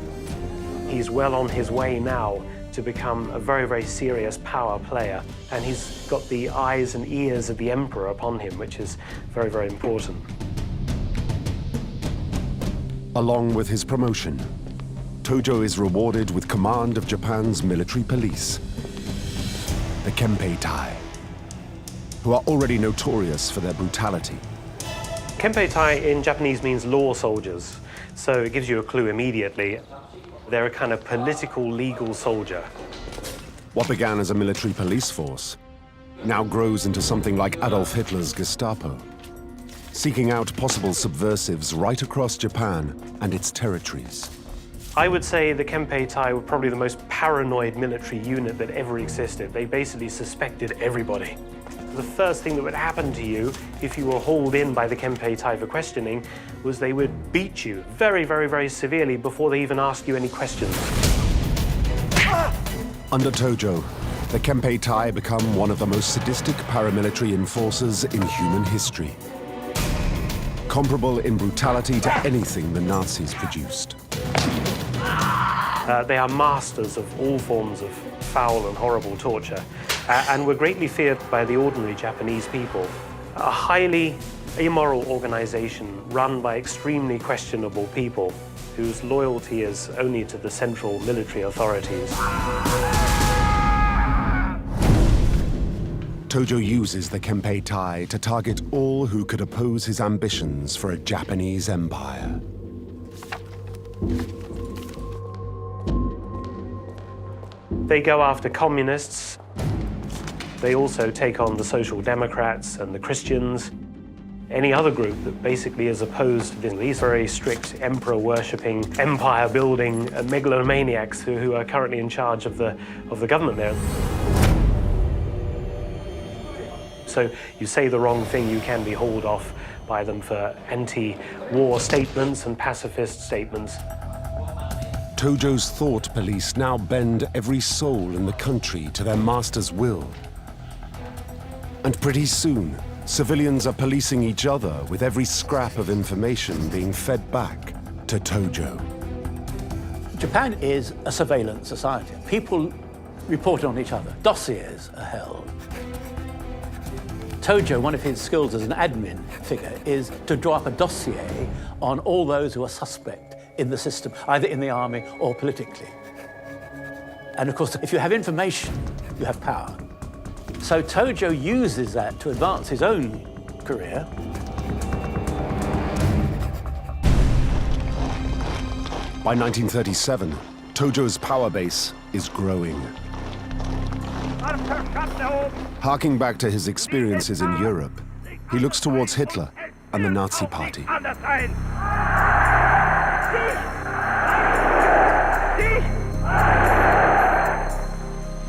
He's well on his way now to become a very, very serious power player. And he's got the eyes and ears of the Emperor upon him, which is very, very important. Along with his promotion, Tojo is rewarded with command of Japan's military police, the Kempeitai, who are already notorious for their brutality. Kempeitai in Japanese means law soldiers, so it gives you a clue immediately. They're a kind of political, legal soldier. What began as a military police force now grows into something like Adolf Hitler's Gestapo, seeking out possible subversives right across Japan and its territories. I would say the Kempeitai were probably the most paranoid military unit that ever existed. They basically suspected everybody. The first thing that would happen to you if you were hauled in by the Kempeitai for questioning was they would beat you very, very, very severely before they even asked you any questions. Under Tojo, the Kempeitai become one of the most sadistic paramilitary enforcers in human history, comparable in brutality to anything the Nazis produced. They are masters of all forms of foul and horrible torture, and were greatly feared by the ordinary Japanese people. A highly immoral organization run by extremely questionable people whose loyalty is only to the central military authorities. Tojo uses the Kempeitai to target all who could oppose his ambitions for a Japanese empire. They go after communists. They also take on the Social Democrats and the Christians, any other group that basically is opposed to these very strict emperor-worshipping, empire-building megalomaniacs who are currently in charge of the government there. So you say the wrong thing, you can be hauled off by them for anti-war statements and pacifist statements. Tojo's thought police now bend every soul in the country to their master's will. And pretty soon, civilians are policing each other with every scrap of information being fed back to Tojo. Japan is a surveillance society. People report on each other. Dossiers are held. Tojo, one of his skills as an admin figure, is to draw up a dossier on all those who are suspect in the system, either in the army or politically. And of course, if you have information, you have power. So Tojo uses that to advance his own career. By 1937, Tojo's power base is growing. Harking back to his experiences in Europe, he looks towards Hitler and the Nazi Party.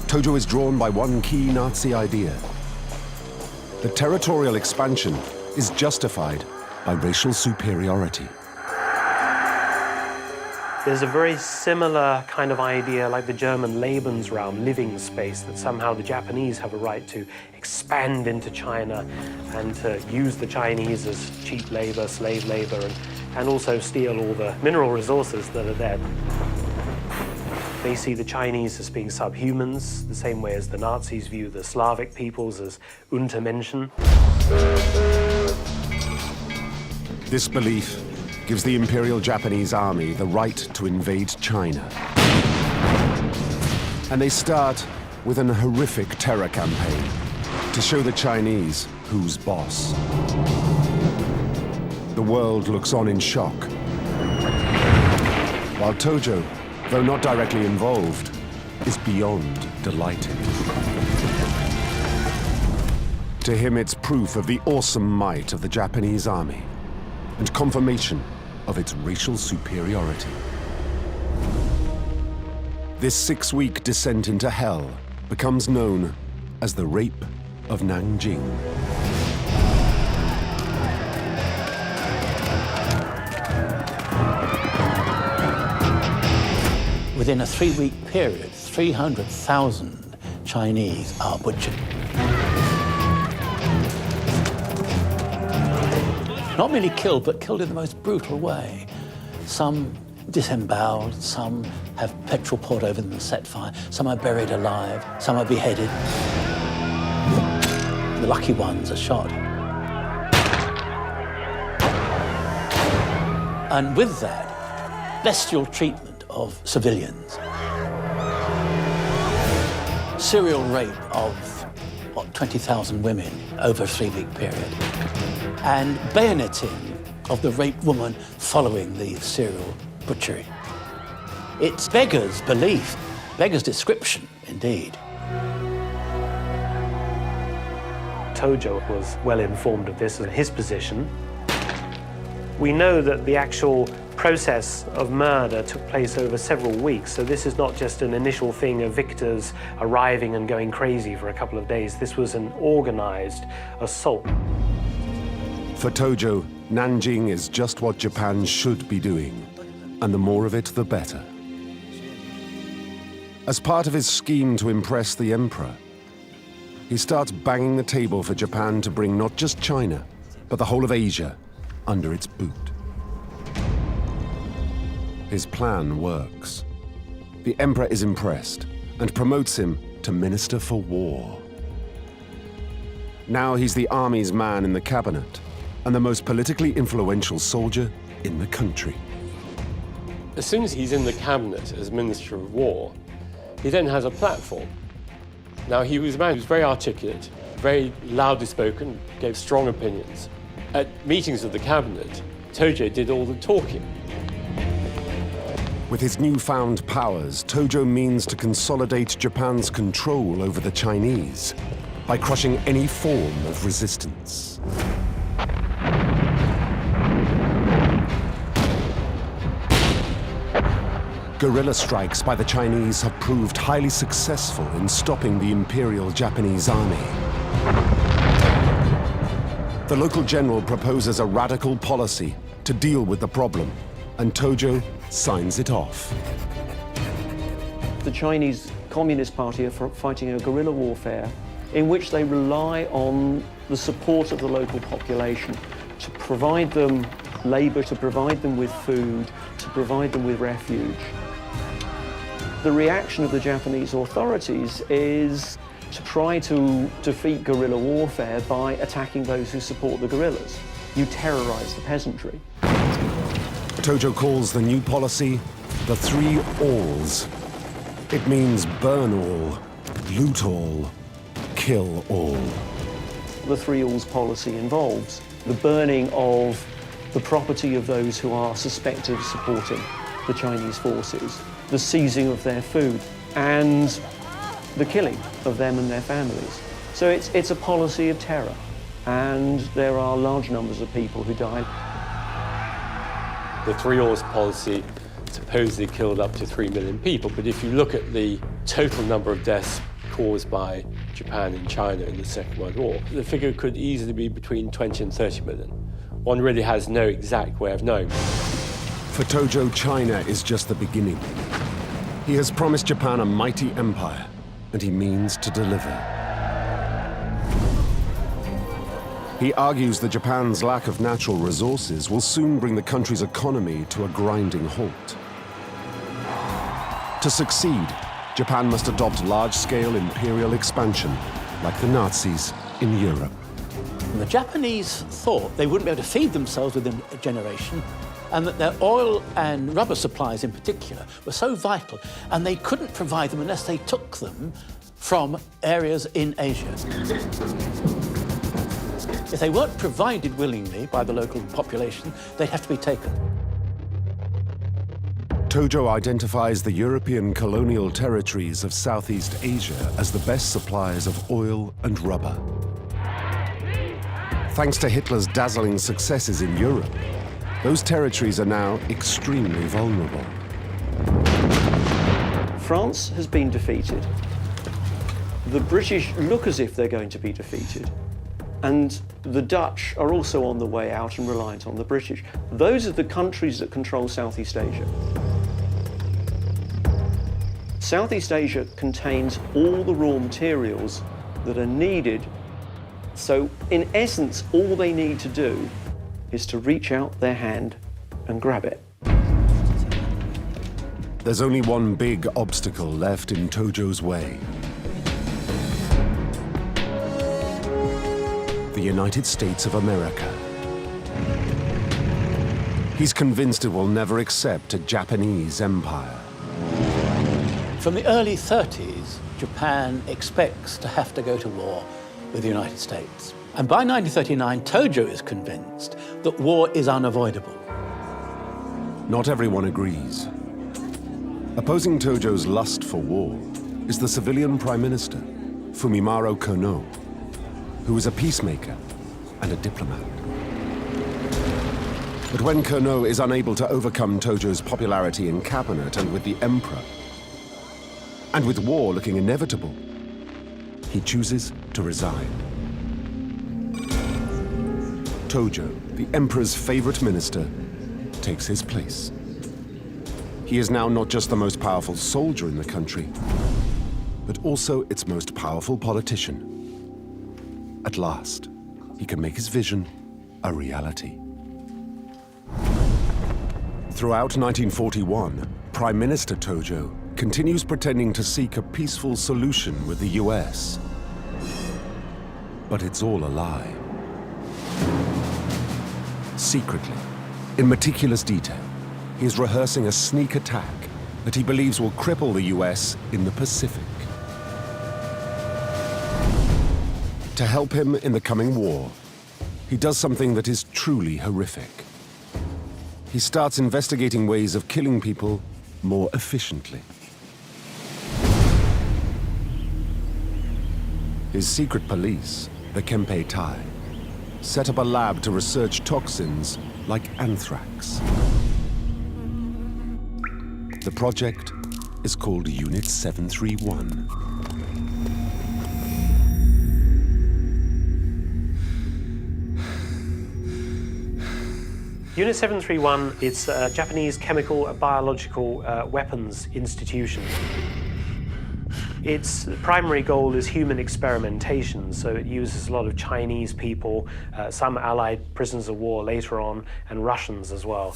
Tojo is drawn by one key Nazi idea. The territorial expansion is justified by racial superiority. There's a very similar kind of idea like the German Lebensraum, living space, that somehow the Japanese have a right to expand into China and to use the Chinese as cheap labor, slave labor, and also steal all the mineral resources that are there. They see the Chinese as being subhumans, the same way as the Nazis view the Slavic peoples as Untermenschen. This belief gives the Imperial Japanese Army the right to invade China. And they start with an horrific terror campaign to show the Chinese who's boss. The world looks on in shock, while Tojo, though not directly involved, is beyond delighted. To him, it's proof of the awesome might of the Japanese army and confirmation of its racial superiority. This 6-week descent into hell becomes known as the Rape of Nanjing. Within a 3-week period, 300,000 Chinese are butchered. Not merely killed, but killed in the most brutal way. Some disemboweled, some have petrol poured over them and set fire, some are buried alive, some are beheaded. The lucky ones are shot. And with that, bestial treatment of civilians. Serial rape of, 20,000 women over a 3-week period. And bayoneting of the raped woman following the serial butchery. It beggars belief, beggars description, indeed. Tojo was well informed of this and his position. We know that the actual process of murder took place over several weeks, so this is not just an initial thing of victors arriving and going crazy for a couple of days. This was an organized assault. For Tojo, Nanjing is just what Japan should be doing, and the more of it, the better. As part of his scheme to impress the emperor, he starts banging the table for Japan to bring not just China, but the whole of Asia under its boot. His plan works. The emperor is impressed and promotes him to Minister for War. Now he's the army's man in the cabinet and the most politically influential soldier in the country. As soon as he's in the cabinet as Minister of War, he then has a platform. Now, he was a man who was very articulate, very loudly spoken, gave strong opinions. At meetings of the cabinet, Tojo did all the talking. With his newfound powers, Tojo means to consolidate Japan's control over the Chinese by crushing any form of resistance. Guerrilla strikes by the Chinese have proved highly successful in stopping the Imperial Japanese Army. The local general proposes a radical policy to deal with the problem, and Tojo signs it off. The Chinese Communist Party are fighting a guerrilla warfare in which they rely on the support of the local population to provide them labor, to provide them with food, to provide them with refuge. The reaction of the Japanese authorities is to try to defeat guerrilla warfare by attacking those who support the guerrillas. You terrorize the peasantry. Tojo calls the new policy the 3 alls. It means burn all, loot all, kill all. The 3 alls policy involves the burning of the property of those who are suspected of supporting the Chinese forces, the seizing of their food, and the killing of them and their families. So it's a policy of terror, and there are large numbers of people who died. The 3 alls policy supposedly killed up to 3 million people, but if you look at the total number of deaths caused by Japan and China in the Second World War, the figure could easily be between 20 and 30 million. One really has no exact way of knowing. For Tojo, China is just the beginning. He has promised Japan a mighty empire, and he means to deliver. He argues that Japan's lack of natural resources will soon bring the country's economy to a grinding halt. To succeed, Japan must adopt large-scale imperial expansion, like the Nazis in Europe. The Japanese thought they wouldn't be able to feed themselves within a generation, and that their oil and rubber supplies in particular were so vital, and they couldn't provide them unless they took them from areas in Asia. If they weren't provided willingly by the local population, they'd have to be taken. Tojo identifies the European colonial territories of Southeast Asia as the best suppliers of oil and rubber. Thanks to Hitler's dazzling successes in Europe, those territories are now extremely vulnerable. France has been defeated. The British look as if they're going to be defeated. And the Dutch are also on the way out and reliant on the British. Those are the countries that control Southeast Asia. Southeast Asia contains all the raw materials that are needed. So, in essence, all they need to do is to reach out their hand and grab it. There's only one big obstacle left in Tojo's way. The United States of America. He's convinced it will never accept a Japanese empire. From the early 30s, Japan expects to have to go to war with the United States. And by 1939, Tojo is convinced that war is unavoidable. Not everyone agrees. Opposing Tojo's lust for war is the civilian prime minister, Fumimaro Konoe, who is a peacemaker and a diplomat. But when Konoe is unable to overcome Tojo's popularity in cabinet and with the emperor, and with war looking inevitable, he chooses to resign. Tojo, the emperor's favorite minister, takes his place. He is now not just the most powerful soldier in the country, but also its most powerful politician. At last, he can make his vision a reality. Throughout 1941, Prime Minister Tojo continues pretending to seek a peaceful solution with the US. But it's all a lie. Secretly, in meticulous detail, he is rehearsing a sneak attack that he believes will cripple the US in the Pacific. To help him in the coming war, he does something that is truly horrific. He starts investigating ways of killing people more efficiently. His secret police, the Kempei Tai, set up a lab to research toxins like anthrax. The project is called Unit 731. Unit 731 is a Japanese chemical and biological weapons institution. Its primary goal is human experimentation, so it uses a lot of Chinese people, some Allied prisoners of war later on, and Russians as well.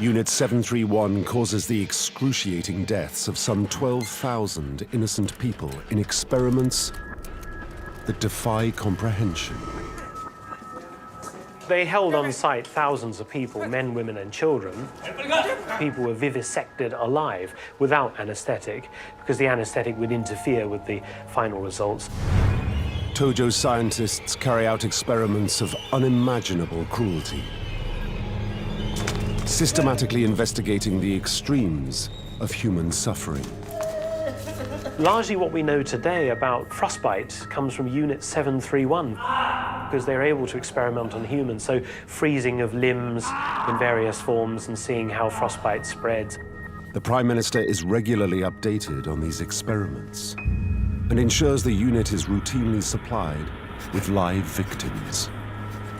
Unit 731 causes the excruciating deaths of some 12,000 innocent people in experiments that defy comprehension. They held on site thousands of people, men, women, and children. People were vivisected alive without anesthetic, because the anesthetic would interfere with the final results. Tojo's scientists carry out experiments of unimaginable cruelty, systematically investigating the extremes of human suffering. Largely what we know today about frostbite comes from Unit 731, because they're able to experiment on humans, so freezing of limbs in various forms and seeing how frostbite spreads. The Prime Minister is regularly updated on these experiments and ensures the unit is routinely supplied with live victims.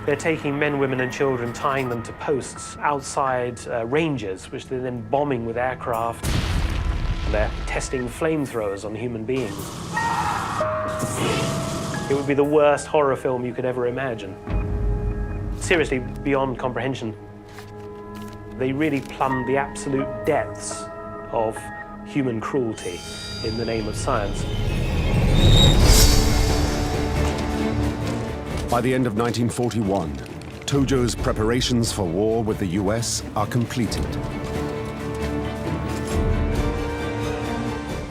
They're taking men, women and children, tying them to posts outside ranges, which they're then bombing with aircraft. They're testing flamethrowers on human beings. It would be the worst horror film you could ever imagine. Seriously, beyond comprehension. They really plumbed the absolute depths of human cruelty in the name of science. By the end of 1941, Tojo's preparations for war with the US are completed.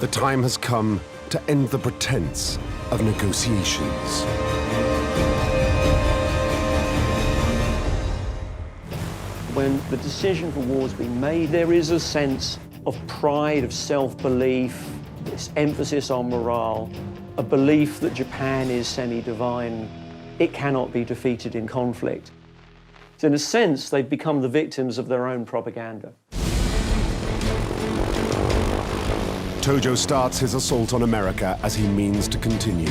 The time has come to end the pretense of negotiations. When the decision for war has been made, there is a sense of pride, of self-belief, this emphasis on morale, a belief that Japan is semi-divine. It cannot be defeated in conflict. So in a sense, they've become the victims of their own propaganda. Tojo starts his assault on America as he means to continue.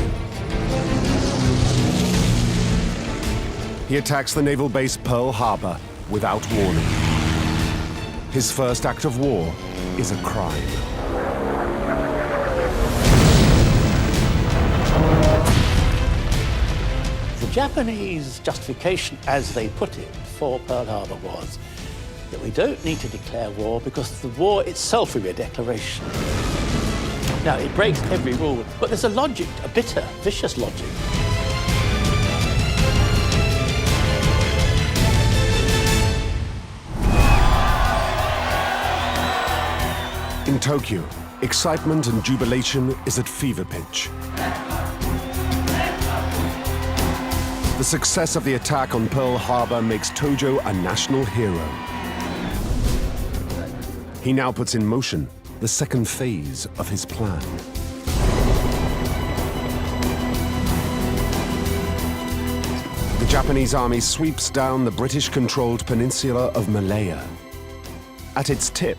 He attacks the naval base Pearl Harbor without warning. His first act of war is a crime. The Japanese justification, as they put it, for Pearl Harbor was that we don't need to declare war because the war itself will be a declaration. Now, it breaks every rule, but there's a logic, a bitter, vicious logic. In Tokyo, excitement and jubilation is at fever pitch. The success of the attack on Pearl Harbor makes Tojo a national hero. He now puts in motion the second phase of his plan. The Japanese army sweeps down the British-controlled peninsula of Malaya. At its tip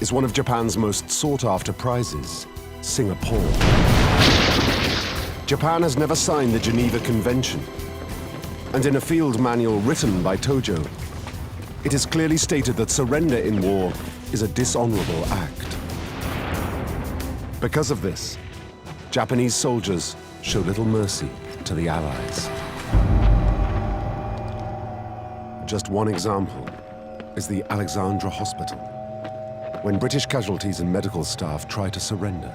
is one of Japan's most sought-after prizes, Singapore. Japan has never signed the Geneva Convention, and in a field manual written by Tojo, it is clearly stated that surrender in war is a dishonorable act. Because of this, Japanese soldiers show little mercy to the Allies. Just one example is the Alexandra Hospital, when British casualties and medical staff try to surrender.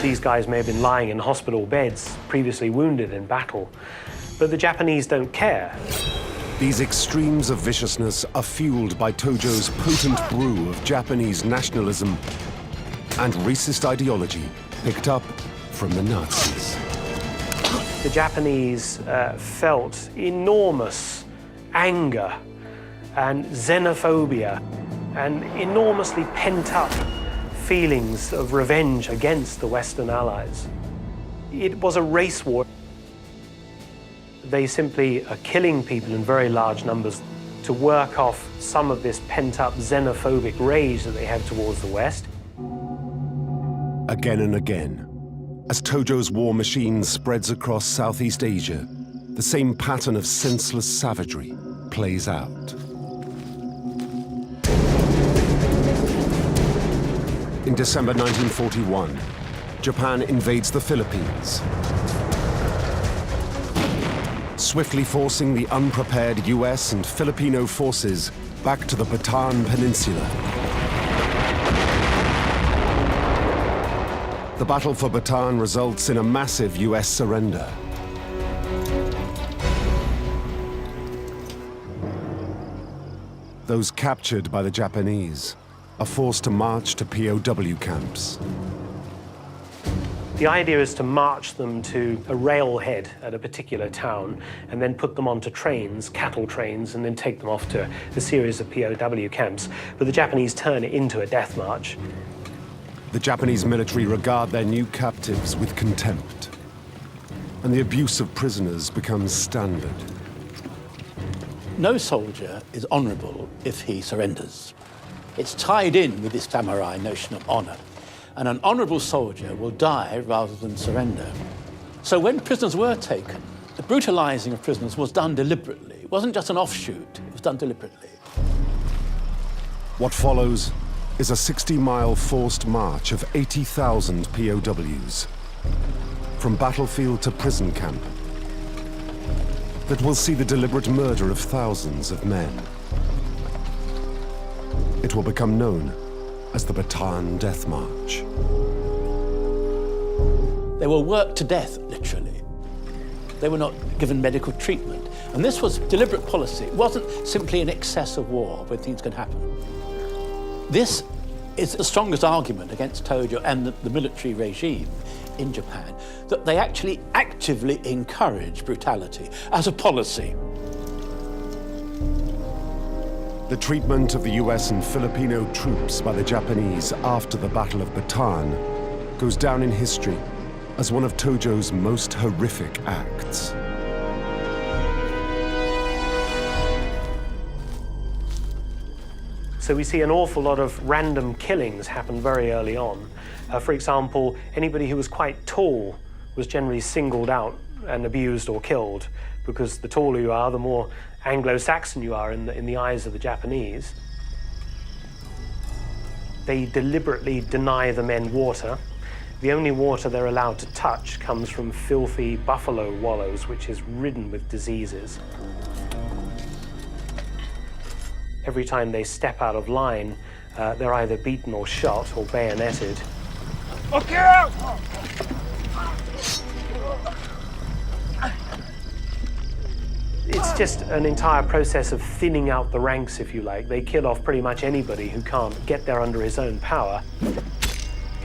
These guys may have been lying in hospital beds, previously wounded in battle, but the Japanese don't care. These extremes of viciousness are fueled by Tojo's potent brew of Japanese nationalism and racist ideology picked up from the Nazis. The Japanese felt enormous anger and xenophobia and enormously pent-up feelings of revenge against the Western Allies. It was a race war. They simply are killing people in very large numbers to work off some of this pent-up xenophobic rage that they have towards the West. Again and again, as Tojo's war machine spreads across Southeast Asia, the same pattern of senseless savagery plays out. In December 1941, Japan invades the Philippines, swiftly forcing the unprepared US and Filipino forces back to the Bataan Peninsula. The battle for Bataan results in a massive US surrender. Those captured by the Japanese are forced to march to POW camps. The idea is to march them to a railhead at a particular town and then put them onto trains, cattle trains, and then take them off to a series of POW camps. But the Japanese turn it into a death march. The Japanese military regard their new captives with contempt, and the abuse of prisoners becomes standard. No soldier is honourable if he surrenders. It's tied in with this samurai notion of honour. And an honourable soldier will die rather than surrender. So when prisoners were taken, the brutalising of prisoners was done deliberately. It wasn't just an offshoot, it was done deliberately. What follows is a 60-mile forced march of 80,000 POWs, from battlefield to prison camp, that will see the deliberate murder of thousands of men. It will become known as the Bataan Death March. They were worked to death, literally. They were not given medical treatment. And this was deliberate policy. It wasn't simply an excess of war where things can happen. This is the strongest argument against Tojo and the military regime in Japan, that they actually actively encourage brutality as a policy. The treatment of the US and Filipino troops by the Japanese after the Battle of Bataan goes down in history as one of Tojo's most horrific acts. So we see an awful lot of random killings happen very early on. For example, anybody who was quite tall was generally singled out and abused or killed, because the taller you are, the more Anglo-Saxon you are in the eyes of the Japanese. They deliberately deny the men water. The only water they're allowed to touch comes from filthy buffalo wallows, which is ridden with diseases. Every time they step out of line, they're either beaten or shot or bayoneted. Okay. It's just an entire process of thinning out the ranks, if you like. They kill off pretty much anybody who can't get there under his own power.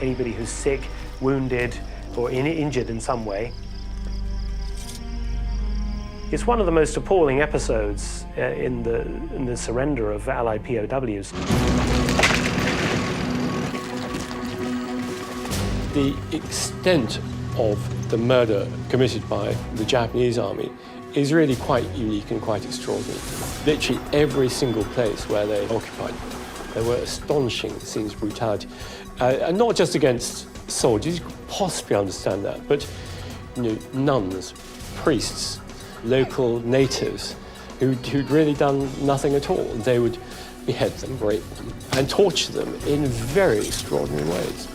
Anybody who's sick, wounded, or injured in some way. It's one of the most appalling episodes in the surrender of Allied POWs. The extent of the murder committed by the Japanese army is really quite unique and quite extraordinary. Literally every single place where they occupied, there were astonishing scenes of brutality. And not just against soldiers, you could possibly understand that, but nuns, priests, local natives who'd really done nothing at all. They would behead them, rape them, and torture them in very extraordinary ways.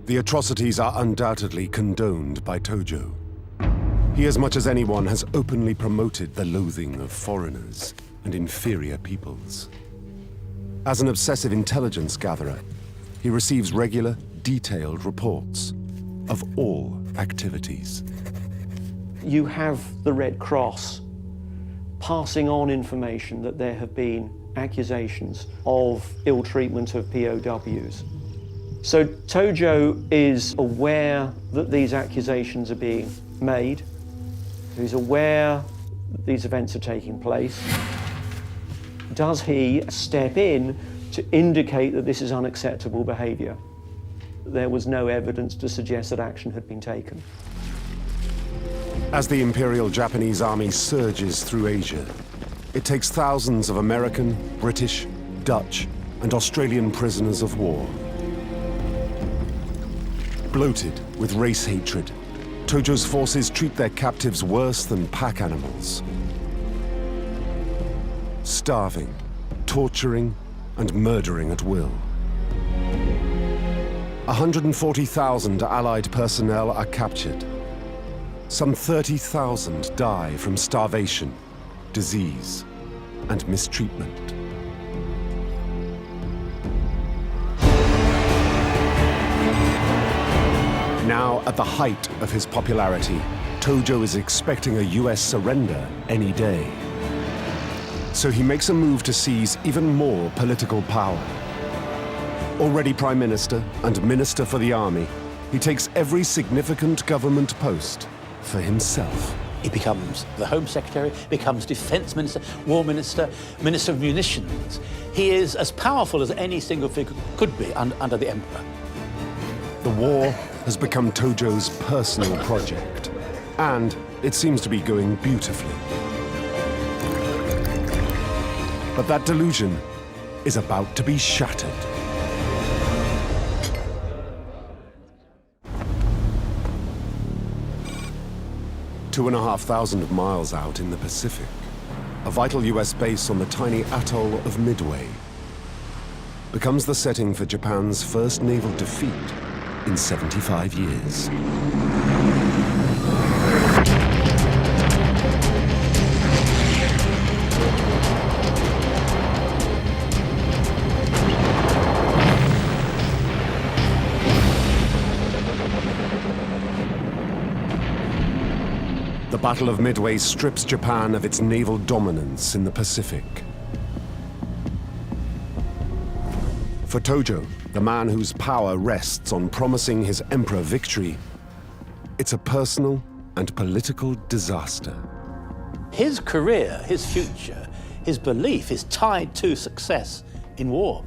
The atrocities are undoubtedly condoned by Tojo. He, as much as anyone, has openly promoted the loathing of foreigners and inferior peoples. As an obsessive intelligence gatherer, he receives regular, detailed reports of all activities. You have the Red Cross passing on information that there have been accusations of ill treatment of POWs. So Tojo is aware that these accusations are being made. He's aware that these events are taking place. Does he step in to indicate that this is unacceptable behaviour? There was no evidence to suggest that action had been taken. As the Imperial Japanese Army surges through Asia, it takes thousands of American, British, Dutch, and Australian prisoners of war. Bloated with race hatred, Tojo's forces treat their captives worse than pack animals. Starving, torturing, and murdering at will. 140,000 Allied personnel are captured. Some 30,000 die from starvation, disease, and mistreatment. Now, at the height of his popularity, Tojo is expecting a US surrender any day. So he makes a move to seize even more political power Already Prime Minister and Minister for the Army, he takes every significant government post for himself. He becomes the Home Secretary, becomes Defence Minister, War Minister, Minister of Munitions. He is as powerful as any single figure could be under the Emperor. The war has become Tojo's personal project, and it seems to be going beautifully. But that delusion is about to be shattered. Two and a half thousand miles out in the Pacific, a vital US base on the tiny atoll of Midway becomes the setting for Japan's first naval defeat in 75 years. The Battle of Midway strips Japan of its naval dominance in the Pacific. For Tojo, the man whose power rests on promising his emperor victory, it's a personal and political disaster. His career, his future, his belief is tied to success in war.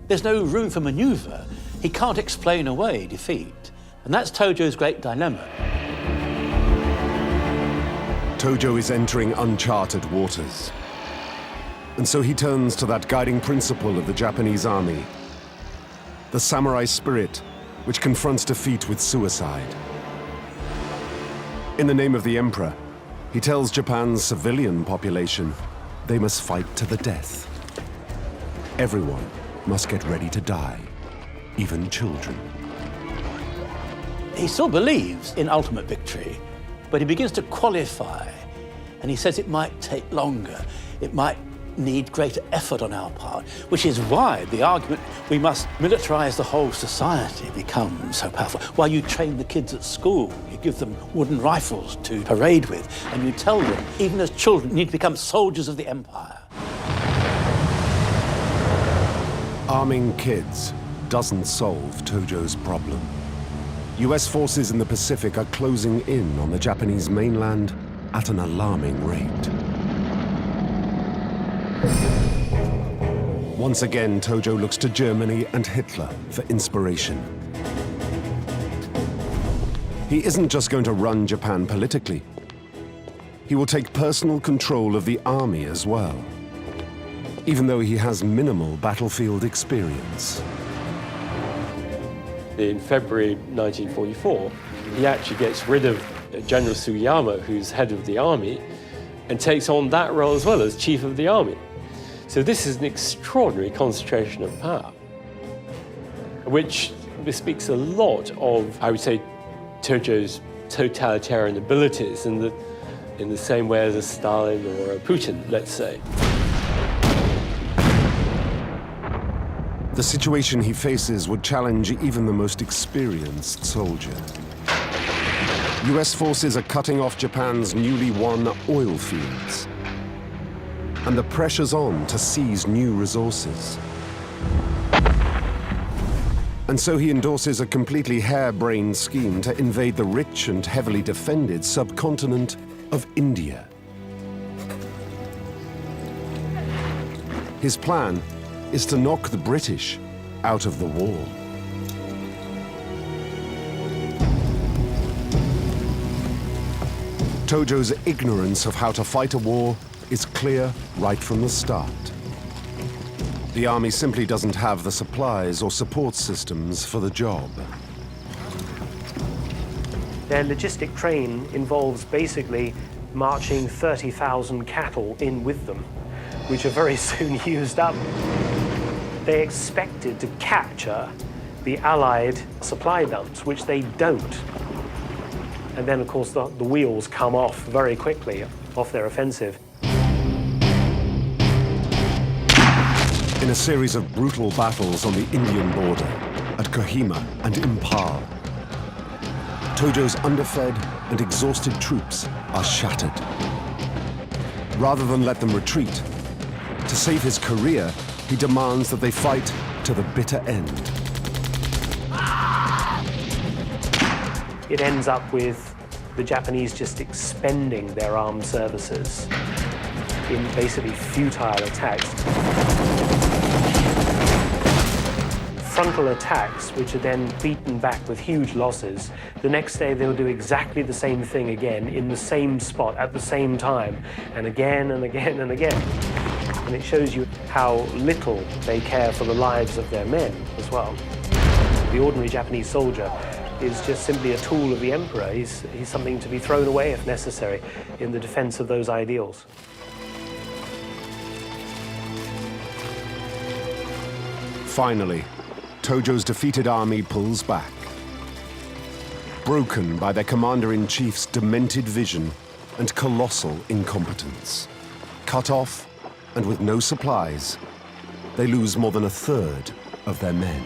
There's no room for maneuver. He can't explain away defeat. And that's Tojo's great dilemma. Tojo is entering uncharted waters. And so he turns to that guiding principle of the Japanese army, the samurai spirit, which confronts defeat with suicide. In the name of the emperor, he tells Japan's civilian population they must fight to the death. Everyone must get ready to die, even children. He still believes in ultimate victory, but he begins to qualify, and he says it might take longer, it might need greater effort on our part, which is why the argument we must militarize the whole society becomes so powerful. While you train the kids at school, you give them wooden rifles to parade with, and you tell them, even as children, you need to become soldiers of the empire. Arming kids doesn't solve Tojo's problem. US forces in the Pacific are closing in on the Japanese mainland at an alarming rate. Once again, Tojo looks to Germany and Hitler for inspiration. He isn't just going to run Japan politically. He will take personal control of the army as well, even though he has minimal battlefield experience. In February 1944, he actually gets rid of General Sugiyama, who's head of the army, and takes on that role as well as chief of the army. So this is an extraordinary concentration of power, which bespeaks a lot of, I would say, Tojo's totalitarian abilities in the same way as a Stalin or a Putin, let's say. The situation he faces would challenge even the most experienced soldier. US forces are cutting off Japan's newly won oil fields. And the pressure's on to seize new resources. And so he endorses a completely harebrained scheme to invade the rich and heavily defended subcontinent of India. His plan is to knock the British out of the war. Tojo's ignorance of how to fight a war is clear right from the start. The army simply doesn't have the supplies or support systems for the job. Their logistic train involves basically marching 30,000 cattle in with them, which are very soon used up. They expected to capture the Allied supply dumps, which they don't. And then, of course, the wheels come off very quickly off their offensive. In a series of brutal battles on the Indian border, at Kohima and Impal, Tojo's underfed and exhausted troops are shattered. Rather than let them retreat, to save his career, he demands that they fight to to the bitter end. It ends up with the Japanese just expending their armed services in basically futile attacks. Frontal attacks, which are then beaten back with huge losses. The next day they'll do exactly the same thing again in the same spot at the same time, and again and again and again. And it shows you how little they care for the lives of their men as well. The ordinary Japanese soldier is just simply a tool of the emperor. He's something to be thrown away if necessary in the defense of those ideals. Finally, Tojo's defeated army pulls back. Broken by their commander-in-chief's demented vision and colossal incompetence. Cut off and with no supplies, they lose more than a third of their men.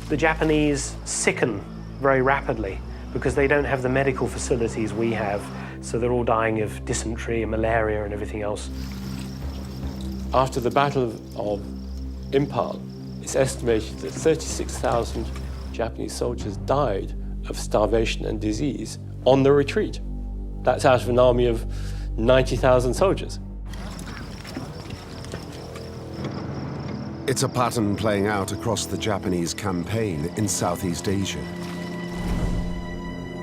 The Japanese sicken very rapidly because they don't have the medical facilities we have, so they're all dying of dysentery and malaria and everything else. After the Battle of Impal, it's estimated that 36,000 Japanese soldiers died of starvation and disease on the retreat. That's out of an army of 90,000 soldiers. It's a pattern playing out across the Japanese campaign in Southeast Asia.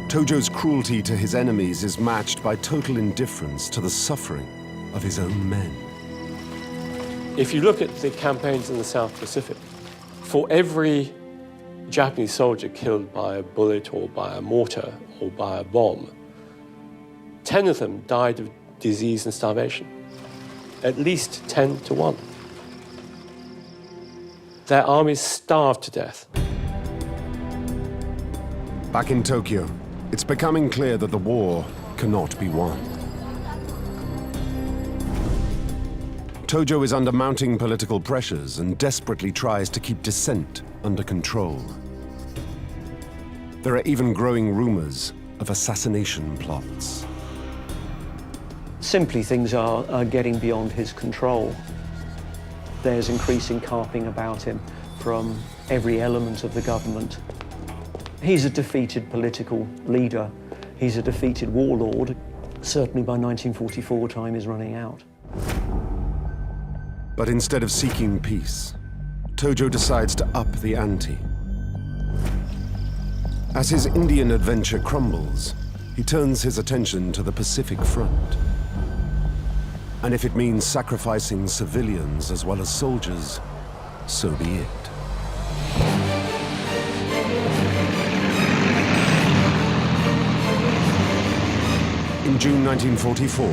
Tojo's cruelty to his enemies is matched by total indifference to the suffering of his own men. If you look at the campaigns in the South Pacific, for every Japanese soldier killed by a bullet or by a mortar or by a bomb, 10 of them died of disease and starvation. At least 10 to 1. Their armies starved to death. Back in Tokyo, it's becoming clear that the war cannot be won. Tojo is under mounting political pressures and desperately tries to keep dissent under control. There are even growing rumors of assassination plots. Simply, things are getting beyond his control. There's increasing carping about him from every element of the government. He's a defeated political leader. He's a defeated warlord. Certainly by 1944, time is running out. But instead of seeking peace, Tojo decides to up the ante. As his Indian adventure crumbles, he turns his attention to the Pacific Front. And if it means sacrificing civilians as well as soldiers, so be it. In June 1944,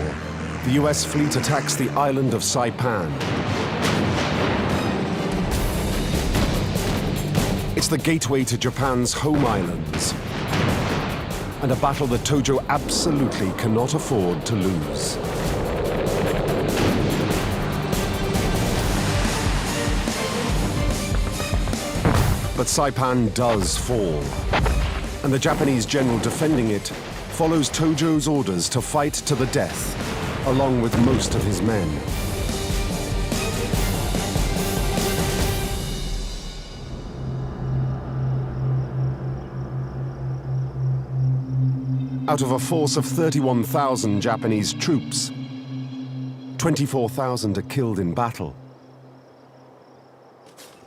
the US fleet attacks the island of Saipan. It's the gateway to Japan's home islands, and a battle that Tojo absolutely cannot afford to lose. But Saipan does fall, and the Japanese general defending it follows Tojo's orders to fight to the death, along with most of his men. Out of a force of 31,000 Japanese troops, 24,000 are killed in battle,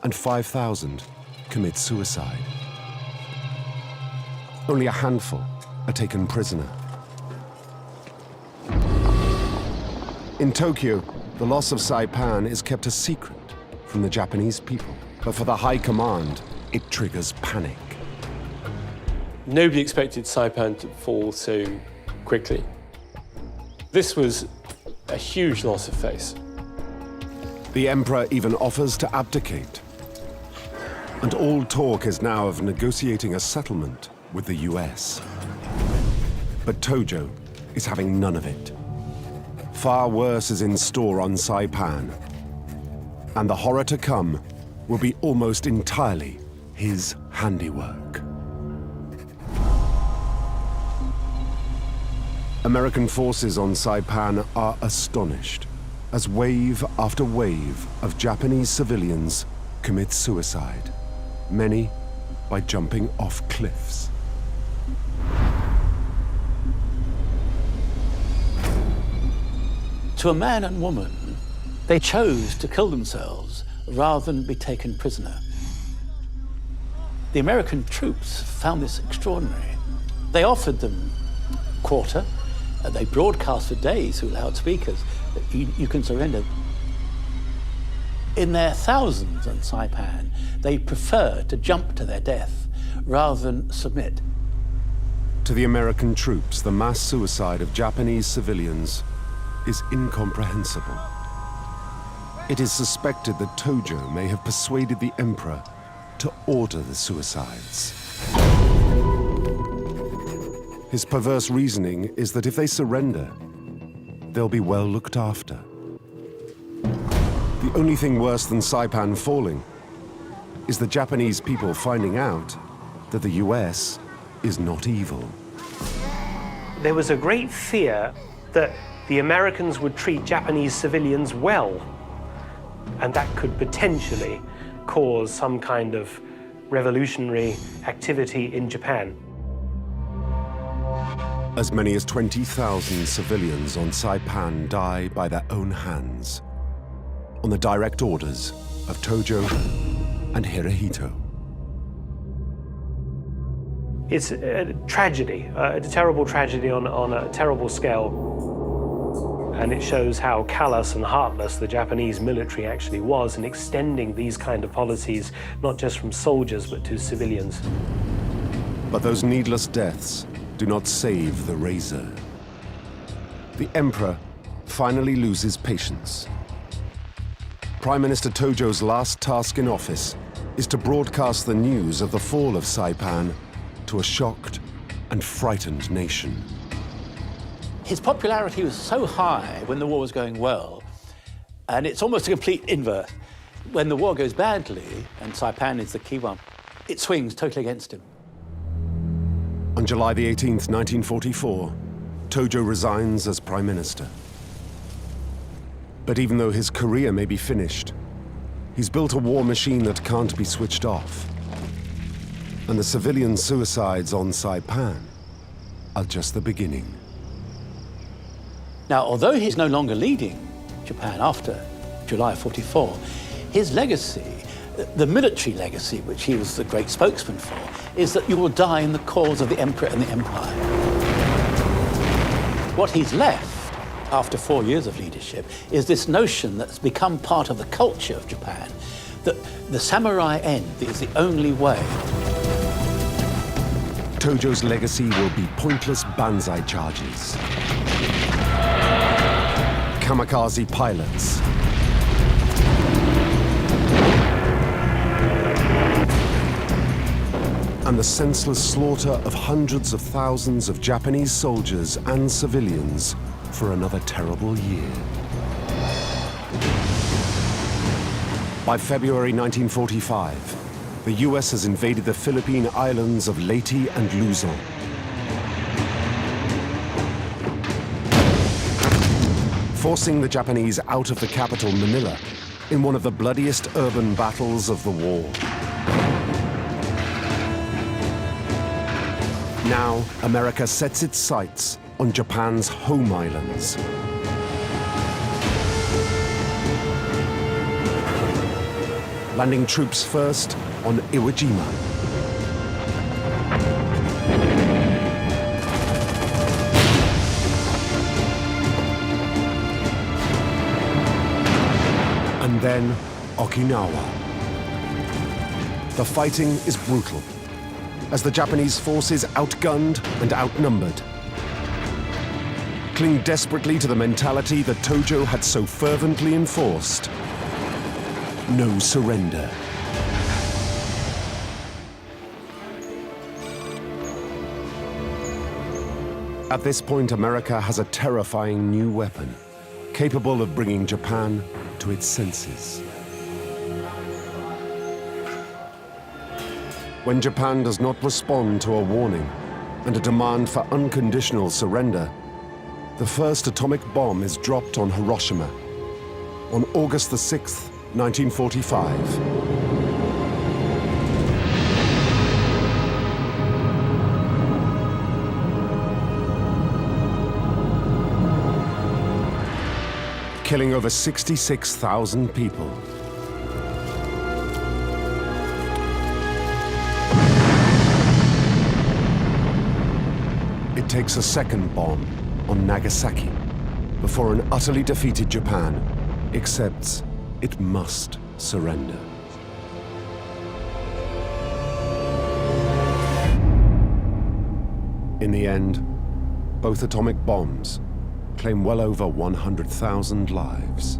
and 5,000 commit suicide. Only a handful are taken prisoner. In Tokyo, the loss of Saipan is kept a secret from the Japanese people, but for the high command, it triggers panic. Nobody expected Saipan to fall so quickly. This was a huge loss of face. The emperor even offers to abdicate. And all talk is now of negotiating a settlement with the US. But Tojo is having none of it. Far worse is in store on Saipan. And the horror to come will be almost entirely his handiwork. American forces on Saipan are astonished. as wave after wave of Japanese civilians commit suicide, many by jumping off cliffs. To a man and woman, they chose to kill themselves rather than be taken prisoner. The American troops found this extraordinary. They offered them quarter. They broadcast for days through loudspeakers that you can surrender. In their thousands on Saipan, they preferred to jump to their death rather than submit. To the American troops, the mass suicide of Japanese civilians is incomprehensible. It is suspected that Tojo may have persuaded the emperor to order the suicides. His perverse reasoning is that if they surrender, they'll be well looked after. The only thing worse than Saipan falling is the Japanese people finding out that the US is not evil. There was a great fear that the Americans would treat Japanese civilians well, and that could potentially cause some kind of revolutionary activity in Japan. As many as 20,000 civilians on Saipan die by their own hands, on the direct orders of Tojo and Hirohito. It's a tragedy, a terrible tragedy on a terrible scale. And it shows how callous and heartless the Japanese military actually was in extending these kind of policies, not just from soldiers, but to civilians. But those needless deaths do not save the razor. The emperor finally loses patience. Prime Minister Tojo's last task in office is to broadcast the news of the fall of Saipan to a shocked and frightened nation. His popularity was so high when the war was going well, and it's almost a complete inverse. When the war goes badly, and Saipan is the key one, it swings totally against him. On July the 18th, 1944, Tojo resigns as Prime Minister. But even though his career may be finished, he's built a war machine that can't be switched off. And the civilian suicides on Saipan are just the beginning. Now, although he's no longer leading Japan after July 44, his legacy, the military legacy, which he was the great spokesman for, is that you will die in the cause of the emperor and the empire. What he's left after 4 years of leadership is this notion that's become part of the culture of Japan, that the samurai end is the only way. Tojo's legacy will be pointless banzai charges, kamikaze pilots, and the senseless slaughter of hundreds of thousands of Japanese soldiers and civilians for another terrible year. By February 1945, the US has invaded the Philippine islands of Leyte and Luzon. Forcing the Japanese out of the capital, Manila, in one of the bloodiest urban battles of the war. Now, America sets its sights on Japan's home islands. Landing troops first on Iwo Jima. And then Okinawa. The fighting is brutal, as the Japanese forces outgunned and outnumbered. Cling desperately to the mentality that Tojo had so fervently enforced. No surrender. At this point, America has a terrifying new weapon, capable of bringing Japan to its senses. When Japan does not respond to a warning and a demand for unconditional surrender, the first atomic bomb is dropped on Hiroshima on August the 6th, 1945. Killing over 66,000 people. It takes a second bomb on Nagasaki before an utterly defeated Japan accepts it must surrender. In the end, both atomic bombs claim well over 100,000 lives.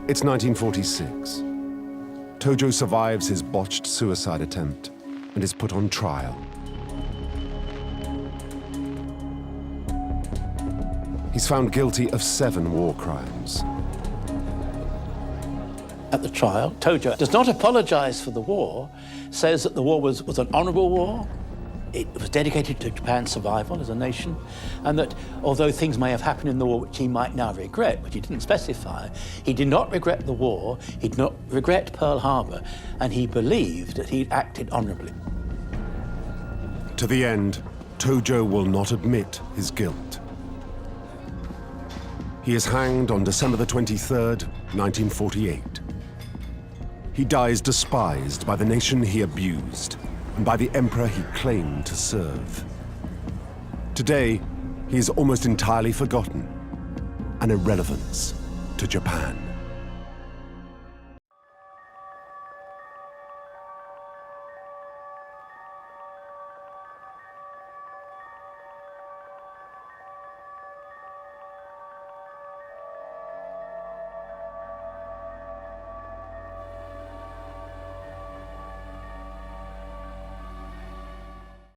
It's 1946. Tojo survives his botched suicide attempt and is put on trial. He's found guilty of 7 war crimes. At the trial, Tojo does not apologize for the war, says that the war was an honorable war. It was dedicated to Japan's survival as a nation, and that although things may have happened in the war which he might now regret, which he didn't specify, he did not regret the war, he did not regret Pearl Harbor, and he believed that he'd acted honorably. To the end, Tojo will not admit his guilt. He is hanged on December the 23rd, 1948. He dies despised by the nation he abused and by the emperor he claimed to serve. Today, he is almost entirely forgotten, an irrelevance to Japan.